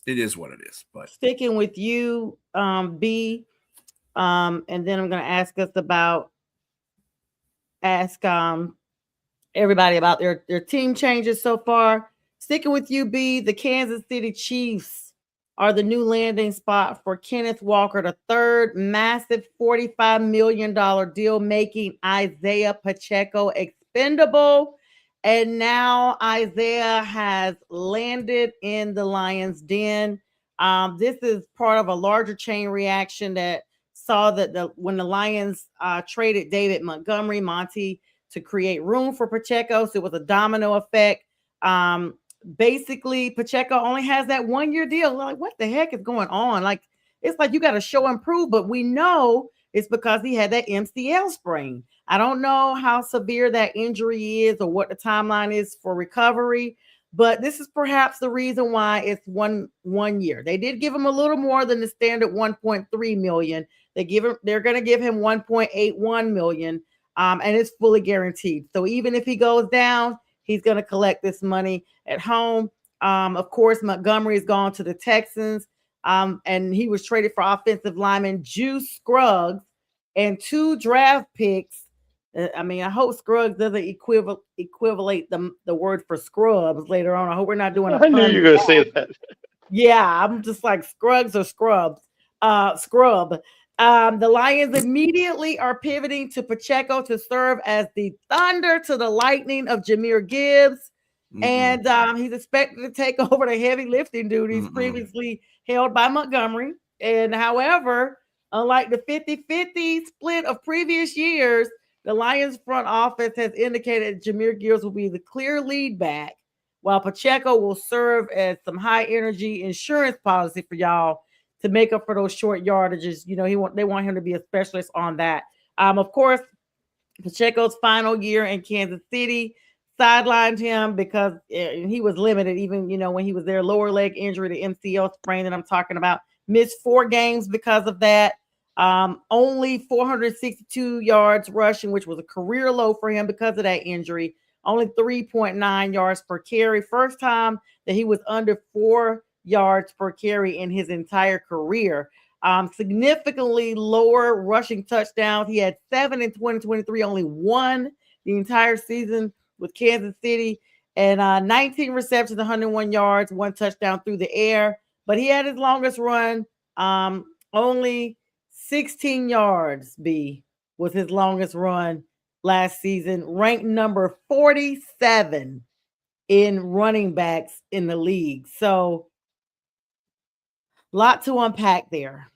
it is what it is. But Sticking with you, B, and then I'm going to ask everybody about their team changes so far. Sticking with you, B, the Kansas City Chiefs are the new landing spot for Kenneth Walker, the third massive $45 million deal, making Isaiah Pacheco expendable. And now Isaiah has landed in the Lions' den. This is part of a larger chain reaction that saw that when the Lions traded David Montgomery, Monty, to create room for Pacheco, so it was a domino effect. Basically, Pacheco only has that 1 year deal. Like, what the heck is going on? Like, it's like you got to show and prove, but we know it's because he had that MCL sprain. I don't know how severe that injury is or what the timeline is for recovery, but this is perhaps the reason why it's one year. They did give him a little more than the standard 1.3 million. They're going to give him 1.81 million, and it's fully guaranteed. So even if he goes down, he's going to collect this money at home. Of course, Montgomery has gone to the Texans, and he was traded for offensive lineman Juice Scruggs and 2 draft picks. I mean, I hope Scruggs doesn't equivalate the word for scrubs later on. I hope we're not doing a I knew pun. you were going to say that. Yeah, I'm just like Scruggs or scrubs. Scrub. The Lions immediately are pivoting to Pacheco to serve as the thunder to the lightning of Jahmyr Gibbs. And he's expected to take over the heavy lifting duties previously held by Montgomery. And however, unlike the 50-50 split of previous years, the Lions front office has indicated Jahmyr Gibbs will be the clear lead back, while Pacheco will serve as some high energy insurance policy for y'all to make up for those short yardages. You know, they want him to be a specialist on that. Of course, Pacheco's final year in Kansas City sidelined him because he was limited, even, when he was there, lower leg injury, the MCL sprain that I'm talking about, missed 4 games because of that. Only 462 yards rushing, which was a career low for him because of that injury. Only 3.9 yards per carry. First time that he was under 4 yards per carry in his entire career. Significantly lower rushing touchdowns. He had 7 in 2023, only 1 the entire season with Kansas City, and 19 receptions, 101 yards, 1 touchdown through the air. But he had his longest run, only 16 yards, was his longest run last season, ranked number 47 in running backs in the league. So, lot to unpack there.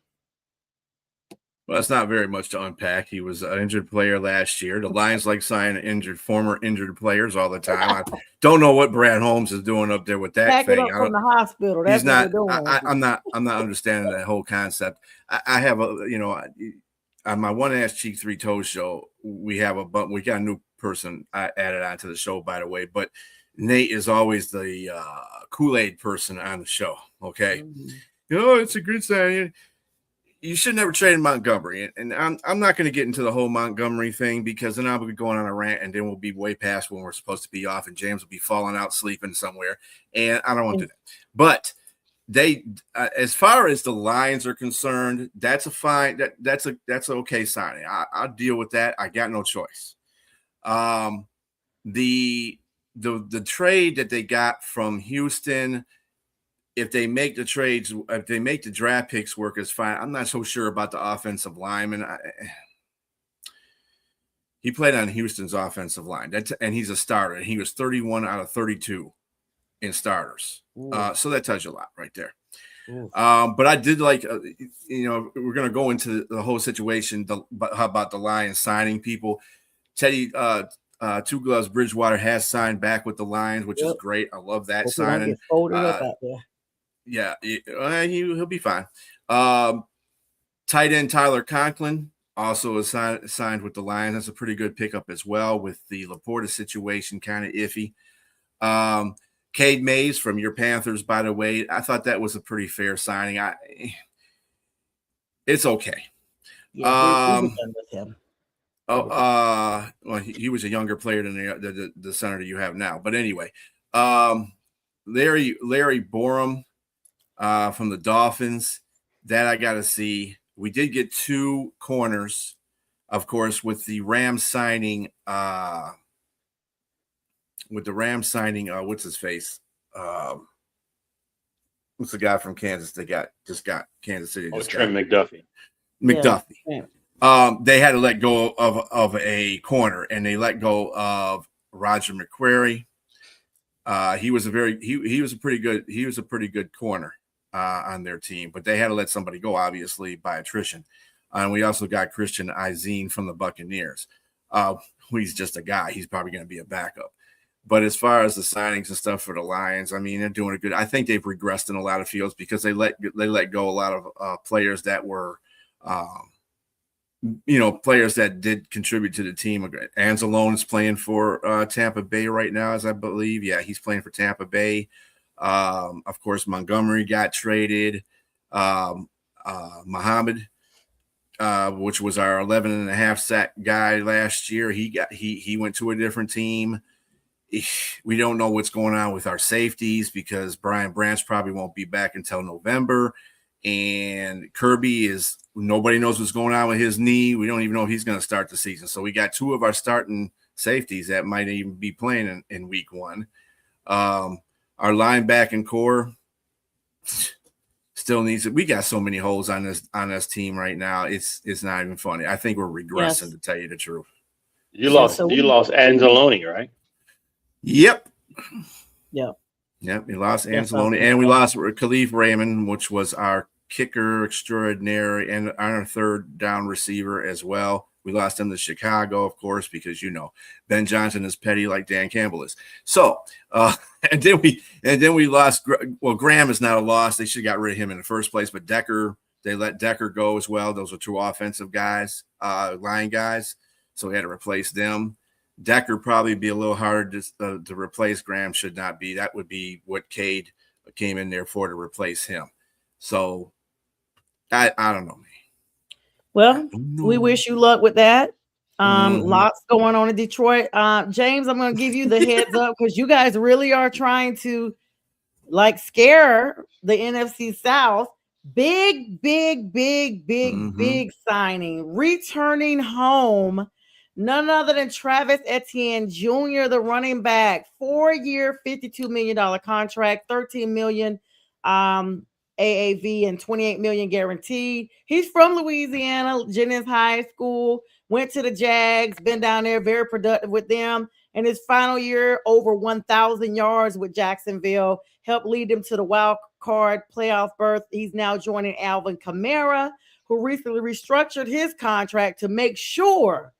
Well, it's not very much to unpack. He was an injured player last year. The Lions like signing former injured players all the time. I don't know what Brad Holmes is doing up there with that Back thing. it up from the hospital. That's he's not. What they're doing. I'm not understanding that whole concept. I have on my One Ass Cheek Three Toes show, we got a new person added onto the show, by the way. But Nate is always the Kool-Aid person on the show. Okay, it's a good sign. You should never trade Montgomery, and I'm not going to get into the whole Montgomery thing because then I'll be going on a rant, and then we'll be way past when we're supposed to be off, and James will be falling out sleeping somewhere, and I don't want to do that. But they, as far as the Lions are concerned, that's a fine. That's an okay signing. I'll deal with that. I got no choice. The trade that they got from Houston, if they make the draft picks work, is fine. I'm not so sure about the offensive lineman. He played on Houston's offensive line, and he's a starter. And he was 31 out of 32 in starters. So that tells you a lot right there. But I did like, we're going to go into the whole situation. How about the Lions signing people? Teddy Two Gloves Bridgewater has signed back with the Lions, which is great. I love that signing. Yeah, he'll be fine. Tight end Tyler Conklin also is signed with the Lions. That's a pretty good pickup as well, with the Laporta situation kind of iffy. Cade Mays from your Panthers, by the way, I thought that was a pretty fair signing. It's okay. Yeah, with him. Well, he was a younger player than the center you have now. But anyway, Larry Borum from the Dolphins, that I got to see. We did get 2 corners, of course, with the Rams signing. What's his face? What's the guy from Kansas that just got Kansas City? Trent McDuffie. McDuffie. Yeah. They had to let go of a corner, and they let go of Roger McQuarrie. He was a pretty good corner on their team, but they had to let somebody go, obviously, by attrition. And we also got Christian Izine from the Buccaneers. He's just a guy. He's probably going to be a backup. But as far as the signings and stuff for the Lions, I mean, they're doing a good. I think they've regressed in a lot of fields because they let go a lot of players that were, players that did contribute to the team. Anzalone is playing for Tampa Bay right now, as I believe. Yeah, he's playing for Tampa Bay. Of course, Montgomery got traded. Muhammad, which was our 11.5 sack guy last year, he went to a different team. We don't know what's going on with our safeties because Brian Branch probably won't be back until November. And nobody knows what's going on with his knee. We don't even know if he's going to start the season. So we got 2 of our starting safeties that might even be playing in week 1. Our linebacking core still needs it. We got so many holes on this team right now. It's not even funny. I think we're regressing, to tell you the truth. You lost Anzalone, right? Yep. Yeah. Yep. We lost Anzalone, and we lost Khalif Raymond, which was our kicker extraordinary and our third down receiver as well. We lost him to Chicago, of course, because Ben Johnson is petty like Dan Campbell is. So, and then we lost. Well, Graham is not a loss. They should have got rid of him in the first place. But they let Decker go as well. Those are 2 offensive guys, line guys. So we had to replace them. Decker probably be a little harder to replace. Graham should not be. That would be what Cade came in there for, to replace him. So I don't know. Well, we wish you luck with that. Lots going on in Detroit. James, I'm going to give you the heads up because you guys really are trying to scare the NFC South. Big signing. Returning home. None other than Travis Etienne Jr., the running back, 4-year, $52 million contract, $13 million AAV and $28 million guaranteed. He's from Louisiana, Jennings High School, went to the Jags, been down there, very productive with them. And his final year, over 1,000 yards with Jacksonville, helped lead them to the wild card playoff berth. He's now joining Alvin Kamara, who recently restructured his contract to make sure,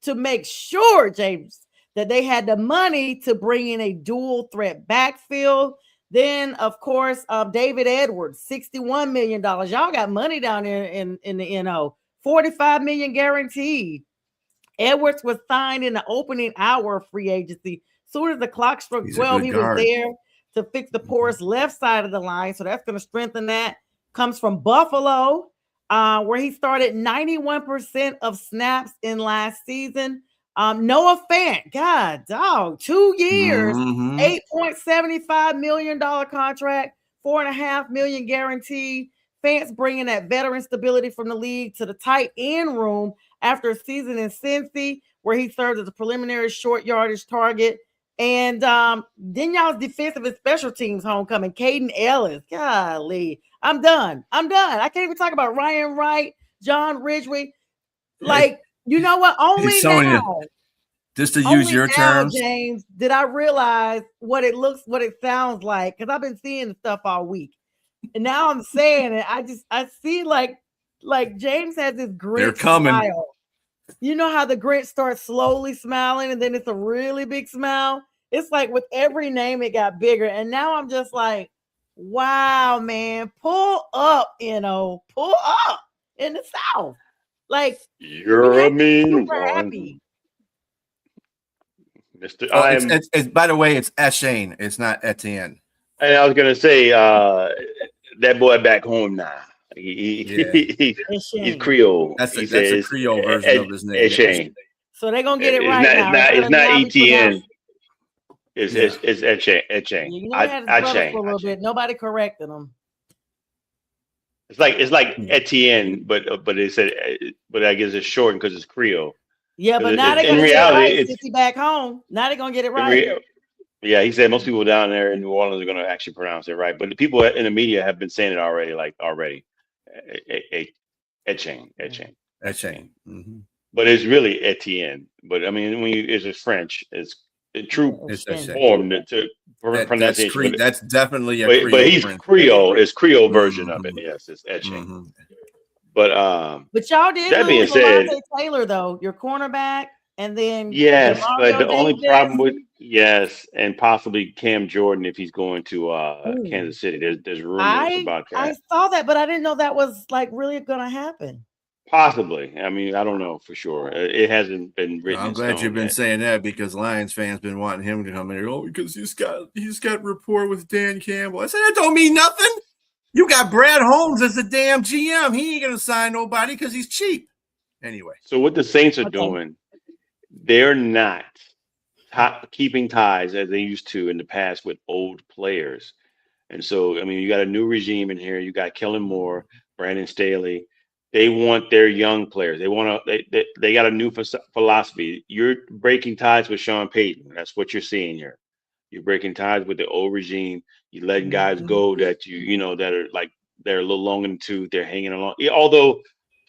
James, that they had the money to bring in a dual threat backfield. Then, of course, David Edwards, $61 million. Y'all got money down there in the NO. $45 million guaranteed. Edwards was signed in the opening hour of free agency. Soon as the clock struck 12, he was there to fix the porous left side of the line. So that's going to strengthen that. Comes from Buffalo, where he started 91% of snaps in last season. Noah Fant, God, dog, 2 years, $8.75 million contract, $4.5 million guaranteed. Fant's bringing that veteran stability from the league to the tight end room after a season in Cincy, where he served as a preliminary short yardage target. And then y'all's defensive and special teams homecoming, Caden Ellis. Golly, I'm done. I can't even talk about Ryan Wright, John Ridgway. You know what? Only now, just to use your terms, James, did I realize what it sounds like, because I've been seeing the stuff all week, and now I'm saying it. I see like James has this Grinch they're coming. smile. You know how the Grinch starts slowly smiling, and then it's a really big smile. It's like with every name it got bigger, and now I'm just like, wow, man, pull up, pull up in the South. Like, you're a mean one. Happy. Mr. It's by the way, it's Etienne. It's not Etienne. And I was gonna say, that boy back home now. He's Creole. That's a Creole version of his name. Etienne. So they're gonna get it right now. It's not Etienne. It's Etienne. You know, he had his brother for a little bit. Nobody corrected him. It's like Etienne, but it said, but I guess it's shortened because it's Creole. Yeah, but now they're gonna get it right since he's back home. Now they're gonna get it right. Yeah, he said most people down there in New Orleans are going to actually pronounce it right, but the people in the media have been saying it already, like already. Etienne, Etienne, That Etienne. chain. Mm-hmm. But it's really Etienne. But I mean, when you it's just French, it's a true It's that Shin. chain. form to That's pronunciation. That's definitely a But Creole he's French. Creole. It's Creole version of it. Mm-hmm. Yes, it's Etienne. Mm-hmm. But But y'all did that being lose said, Levante Taylor though, your cornerback, and then yes, but Demario the only problem Davis. with yes, and possibly Cam Jordan if he's going to Ooh. Kansas City. There's rumors I about I that. saw that, but I didn't know that was like really gonna happen. Possibly. I mean, I don't know for sure. It hasn't been No, written I'm in glad you've stone been yet. saying that because Lions fans been wanting him to come in here. Oh, because he's got rapport with Dan Campbell. I said that don't mean nothing. You got Brad Holmes as the damn GM. He ain't gonna sign nobody because he's cheap. Anyway. So what the Saints are Okay. doing, they're not keeping ties as they used to in the past with old players. And so, I mean, you got a new regime in here. You got Kellen Moore, Brandon Staley. They want their young players. They want to. They got a new philosophy. You're breaking ties with Sean Payton. That's what you're seeing here. You're breaking ties with the old regime. You're letting guys Mhm. go that you know that are like they're a little long in the tooth. They're hanging along. Yeah, although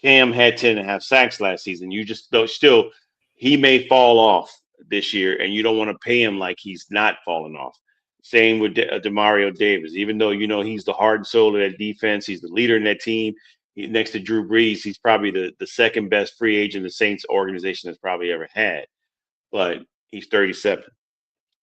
Cam had 10.5 sacks last season, you just though still he may fall off this year, and you don't want to pay him like he's not falling off. Same with Demario Davis. Even though you know he's the heart and soul of that defense, he's the leader in that team. Next to Drew Brees, he's probably the second best free agent the Saints organization has probably ever had. But he's 37.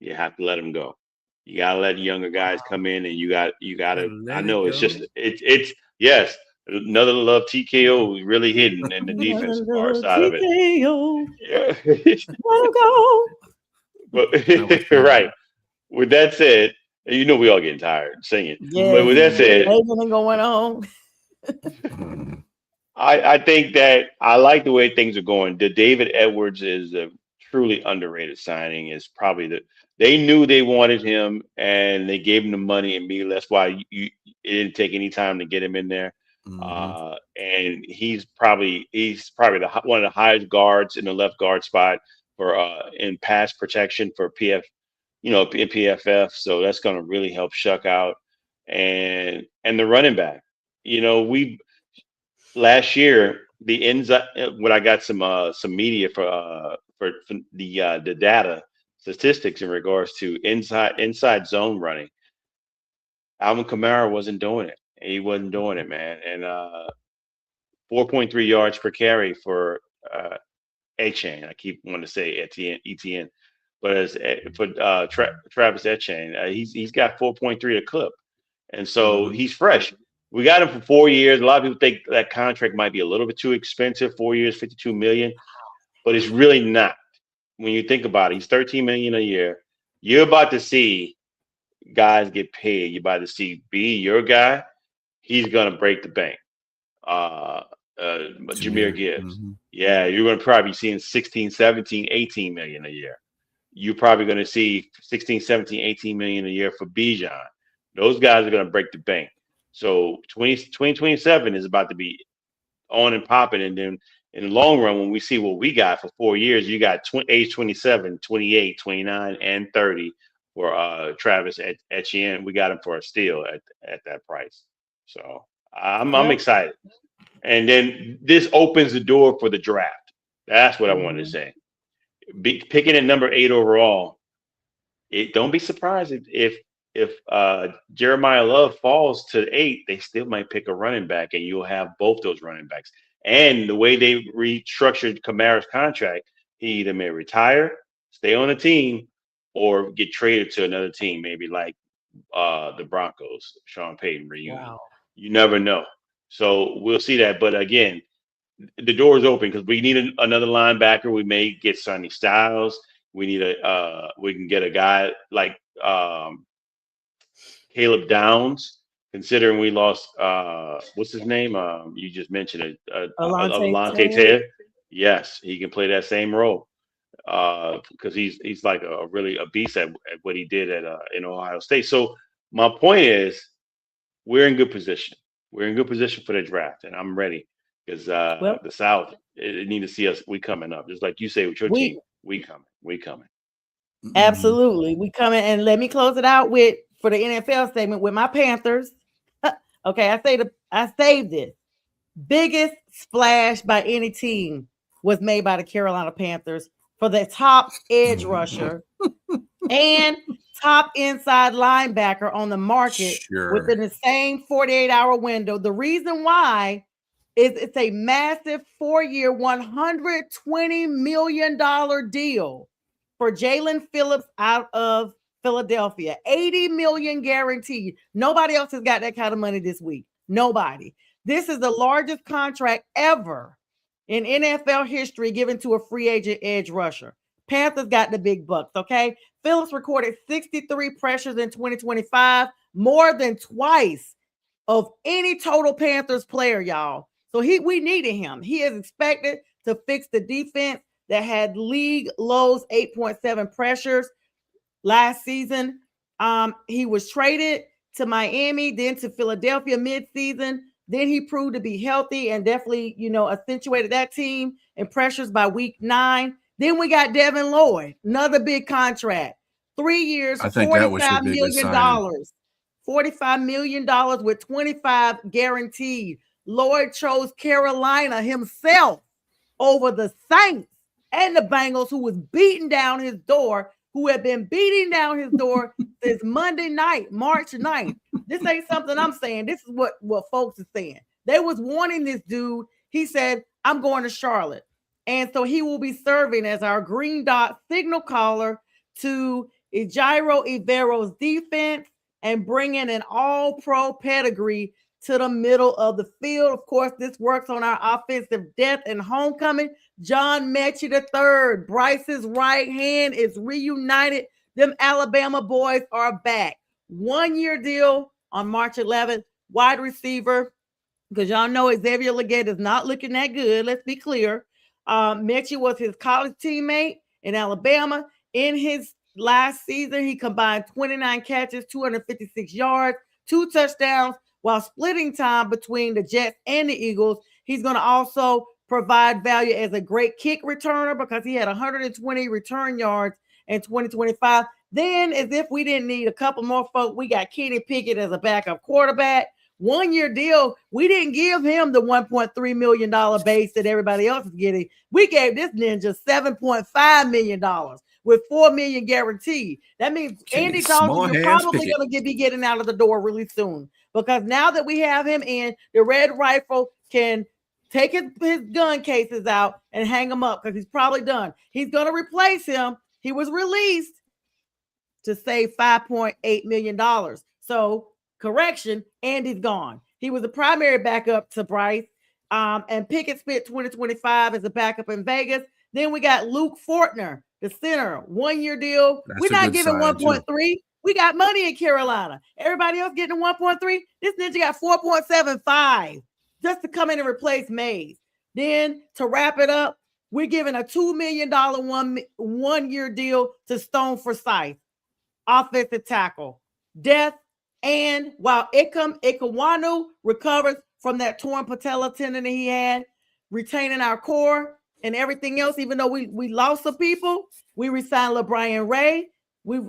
You have to let him go. You gotta let younger guys come in, and you gotta. I Let it know it's just go. it's yes, another love TKO really hidden in the defensive part side of it. TKO. Yeah, Let him go. but I was right. With that said, you know we all getting tired singing. But Yes. with that mm, said, Everything going on. mm, I think that I like the way things are going. The David Edwards is a truly underrated signing. Is probably they knew they wanted him and they gave him the money immediately. That's why it didn't take any time to get him in there. mm-hmm. And he's probably one of the highest guards in the left guard spot for in pass protection for PF, in PFF. So that's going to really help Shuck out and the running back. We last year the inside when I got some media for the data statistics in regards to inside zone running. Alvin Kamara wasn't doing it. He wasn't doing it, man. And 4.3 yards per carry for Etienne. I keep wanting to say Etienne, but as for Travis Etienne, he's got 4.3 a clip. And so Mm-hmm. he's fresh. We got him for 4 years. A lot of people think that contract might be a little bit too expensive. 4 years, 52 million, but it's really not. When you think about it, he's 13 million a year. You're about to see guys get paid. You're about to see B, your guy. He's gonna break the bank. Uh, Jameer Jameer. Gibbs. Mm-hmm. Yeah, you're gonna probably be seeing 16, 17, 18 million a year. You're probably going to see 16, 17, 18 million a year for Bijan. Those guys are going to break the bank. So 2027 is about to be on and popping. And then in the long run, when we see what we got for 4 years, you got age 27, 28, 29, and 30 for Travis Etienne. We got him for a steal at that price. So I'm Yep. excited. And then this opens the door for the draft. That's what I wanted to Mhm. say. Picking at number 8 overall, don't be surprised if Jeremiah Love falls to 8, they still might pick a running back, and you'll have both those running backs. And the way they restructured Kamara's contract, he either may retire, stay on the team, or get traded to another team, maybe like the Broncos, Sean Payton reunion. Wow. You never know. So we'll see that. But again, the door is open because we need another linebacker. We may get Sonny Styles. We need we can get a guy like Caleb Downs. Considering we lost, what's his name? You just mentioned it, Alante Alante Taylor. Taylor. Yes, he can play that same role because he's like a really a beast at what he did at in Ohio State. So my point is, we're in good position. We're in good position for the draft, and I'm ready because Well, the South it need to see us. We coming up, just like you say with your we team. We coming. We coming. Absolutely. We come in and let me close it out with for the NFL statement with my Panthers. Okay, I saved it. Biggest splash by any team was made by the Carolina Panthers for the top edge rusher and top inside linebacker on the market Sure. within the same 48-hour window. The reason why is it's a massive 4-year, $120 million deal for Jalen Phillips out of Philadelphia. $80 million guaranteed. Nobody else has got that kind of money this week. Nobody. This is the largest contract ever in NFL history given to a free agent edge rusher. Panthers got the big bucks, okay? Phillips recorded 63 pressures in 2025, more than twice of any total Panthers player, y'all. So we needed him. He is expected to fix the defense that had league lows 8.7 pressures last season. He was traded to Miami, then to Philadelphia midseason. Then he proved to be healthy and definitely, accentuated that team in pressures by week 9. Then we got Devin Lloyd, another big contract. 3 years, I think that was your $45 biggest million. signing. $45 million with 25 guaranteed. Lloyd chose Carolina himself over the Saints and the Bengals, who was beating down his door, who had been beating down his door since Monday night, March 9th. This ain't something I'm saying. This is what folks are saying. They was wanting this dude. He said, I'm going to Charlotte. And so he will be serving as our green dot signal caller to Ejiro Evero's defense and bringing an all-pro pedigree to the middle of the field. Of course, this works on our offensive depth and homecoming. John Mechie III, Bryce's right hand, is reunited. Them Alabama boys are back. 1-year deal on March 11th. Wide receiver, because y'all know Xavier Legette is not looking that good. Let's be clear. Mechie was his college teammate in Alabama. In his last season, he combined 29 catches, 256 yards, 2 touchdowns, while splitting time between the Jets and the Eagles. He's going to also provide value as a great kick returner because he had 120 return yards in 2025. Then, as if we didn't need a couple more folk, we got Kenny Pickett as a backup quarterback. 1-year deal. We didn't give him the $1.3 million base that everybody else is getting. We gave this ninja $7.5 million with $4 million guaranteed. That means Andy Dalton, you're probably going to be getting out of the door really soon, because now that we have him in, the Red Rifle can take his gun cases out and hang them up because he's probably done. He's going to replace him. He was released to save $5.8 million. So, correction, Andy's gone. He was the primary backup to Bryce. And Pickett spent 2025 as a backup in Vegas. Then we got Luke Fortner, the center, 1-year deal. We're not giving 1.3. We got money in Carolina. Everybody else getting 1.3. This ninja got 4.75 just to come in and replace Mays. Then to wrap it up, we're giving a $2 million 1-year deal to Stone Forsythe, offensive tackle. Death. And while Ikawanu recovers from that torn patella tendon that he had, retaining our core and everything else, even though we lost some people, we re-signed LeBrian Ray, we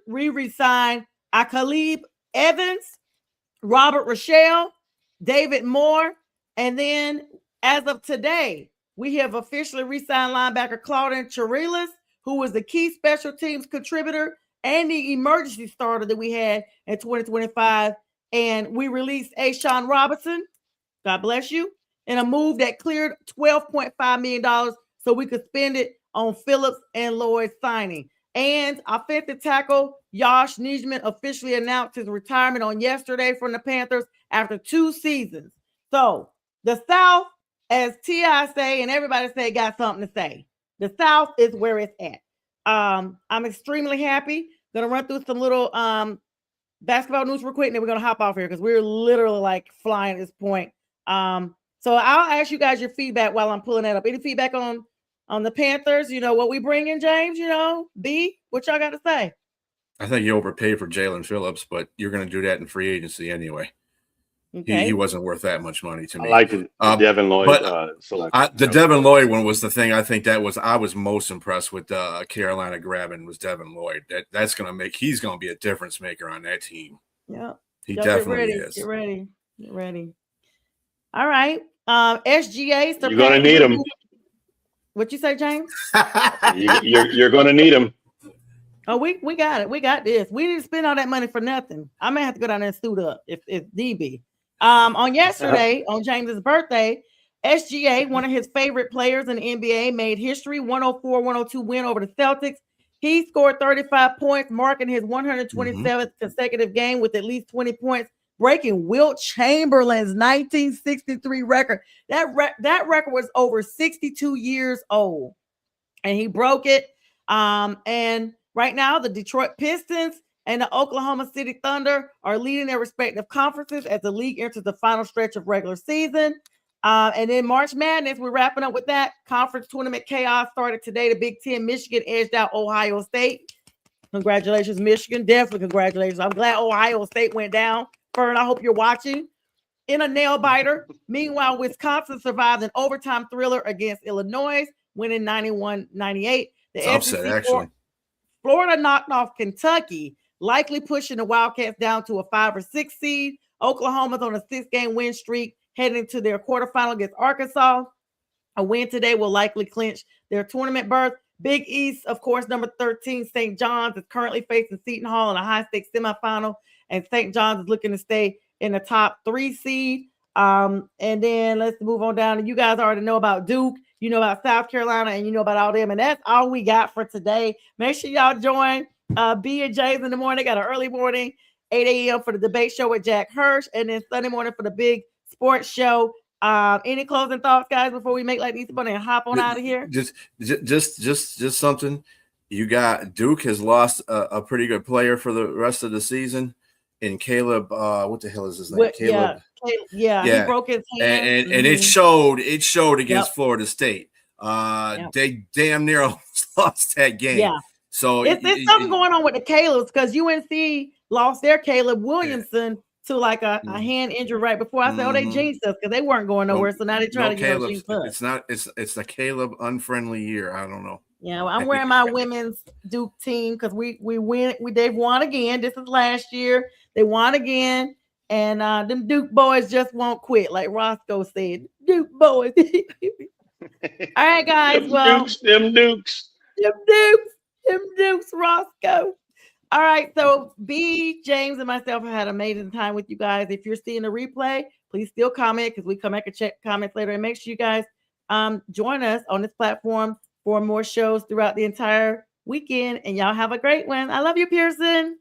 re-signed Akalib Evans, Robert Rochelle, David Moore, and then as of today, we have officially re-signed linebacker Claudin Chirilas, who was the key special teams contributor and the emergency starter that we had in 2025. And we released Ashawn Robinson, God bless you, in a move that cleared $12.5 million so we could spend it on Phillips and Lloyd signing. And offensive tackle Josh Nijman officially announced his retirement on yesterday from the Panthers after 2 seasons. So the South, as T.I. say and everybody say, got something to say. The South is where it's at. I'm extremely happy. Gonna run through some little basketball news real quick, and then we're gonna hop off here because we're literally like flying at this point. So I'll ask you guys your feedback while I'm pulling that up. Any feedback on the Panthers? You know what we bring in, James? B, what y'all got to say? I think you overpaid for Jalen Phillips, but you're gonna do that in free agency anyway. Okay. He wasn't worth that much money to me. I like the Devin Lloyd selection. The Devin Lloyd one was the thing. I think I was most impressed with Carolina grabbing was Devin Lloyd. That's going to make, he's going to be a difference maker on that team. Yeah. He definitely is. Get ready. All right. SGA. You're going to need him. What you say, James? You're going to need him. Oh, we got it. We got this. We didn't spend all that money for nothing. I may have to go down there and suit up if DB. On yesterday, on James's birthday, SGA, one of his favorite players in the NBA, made history. 104-102 win over the Celtics. He scored 35 points, marking his 127th consecutive game with at least 20 points, breaking Wilt Chamberlain's 1963 record. That record was over 62 years old, and he broke it. And right now, the Detroit Pistons and the Oklahoma City Thunder are leading their respective conferences as the league enters the final stretch of regular season. And then March Madness, we're wrapping up with that. Conference tournament chaos started today. The Big Ten, Michigan edged out Ohio State. Congratulations, Michigan. Definitely congratulations. I'm glad Ohio State went down. Fern, I hope you're watching. In a nail biter. Meanwhile, Wisconsin survived an overtime thriller against Illinois, winning 91-98. The upset, actually. Florida knocked off Kentucky, likely pushing the Wildcats down to a 5 or 6 seed. Oklahoma's on a 6-game win streak, heading to their quarterfinal against Arkansas. A win today will likely clinch their tournament berth. Big East, of course, number 13, St. John's is currently facing Seton Hall in a high-stakes semifinal, and St. John's is looking to stay in the top 3 seed. And then let's move on down. You guys already know about Duke. You know about South Carolina, and you know about all them. And that's all we got for today. Make sure y'all join B and J's in the morning. Got an early morning, 8 a.m. for the debate show with Jack Hirsch, and then Sunday morning for the big sports show. Any closing thoughts, guys, before we make like Easter Bunny and hop on out of here? Just something. You got Duke has lost a pretty good player for the rest of the season. And Caleb, what the hell is his name? Caleb. Yeah, he broke his hand. And it showed against Florida State. They damn near lost that game. Yeah. So it's something going on with the Calebs because UNC lost their Caleb Williamson to like a hand injury right before. I said, they jinxed us because they weren't going nowhere. So now they try to get us jinxed up. It's the Caleb unfriendly year. I don't know. Yeah, well, I'm wearing my women's Duke team because we win. They've won again. This is last year. They won again. And them Duke boys just won't quit, like Roscoe said. Duke boys. All right, guys. Them Dukes, Roscoe. All right. So B, James, and myself have had an amazing time with you guys. If you're seeing the replay, please still comment because we come back and check comments later. And make sure you guys join us on this platform for more shows throughout the entire weekend. And y'all have a great one. I love you, Pearson.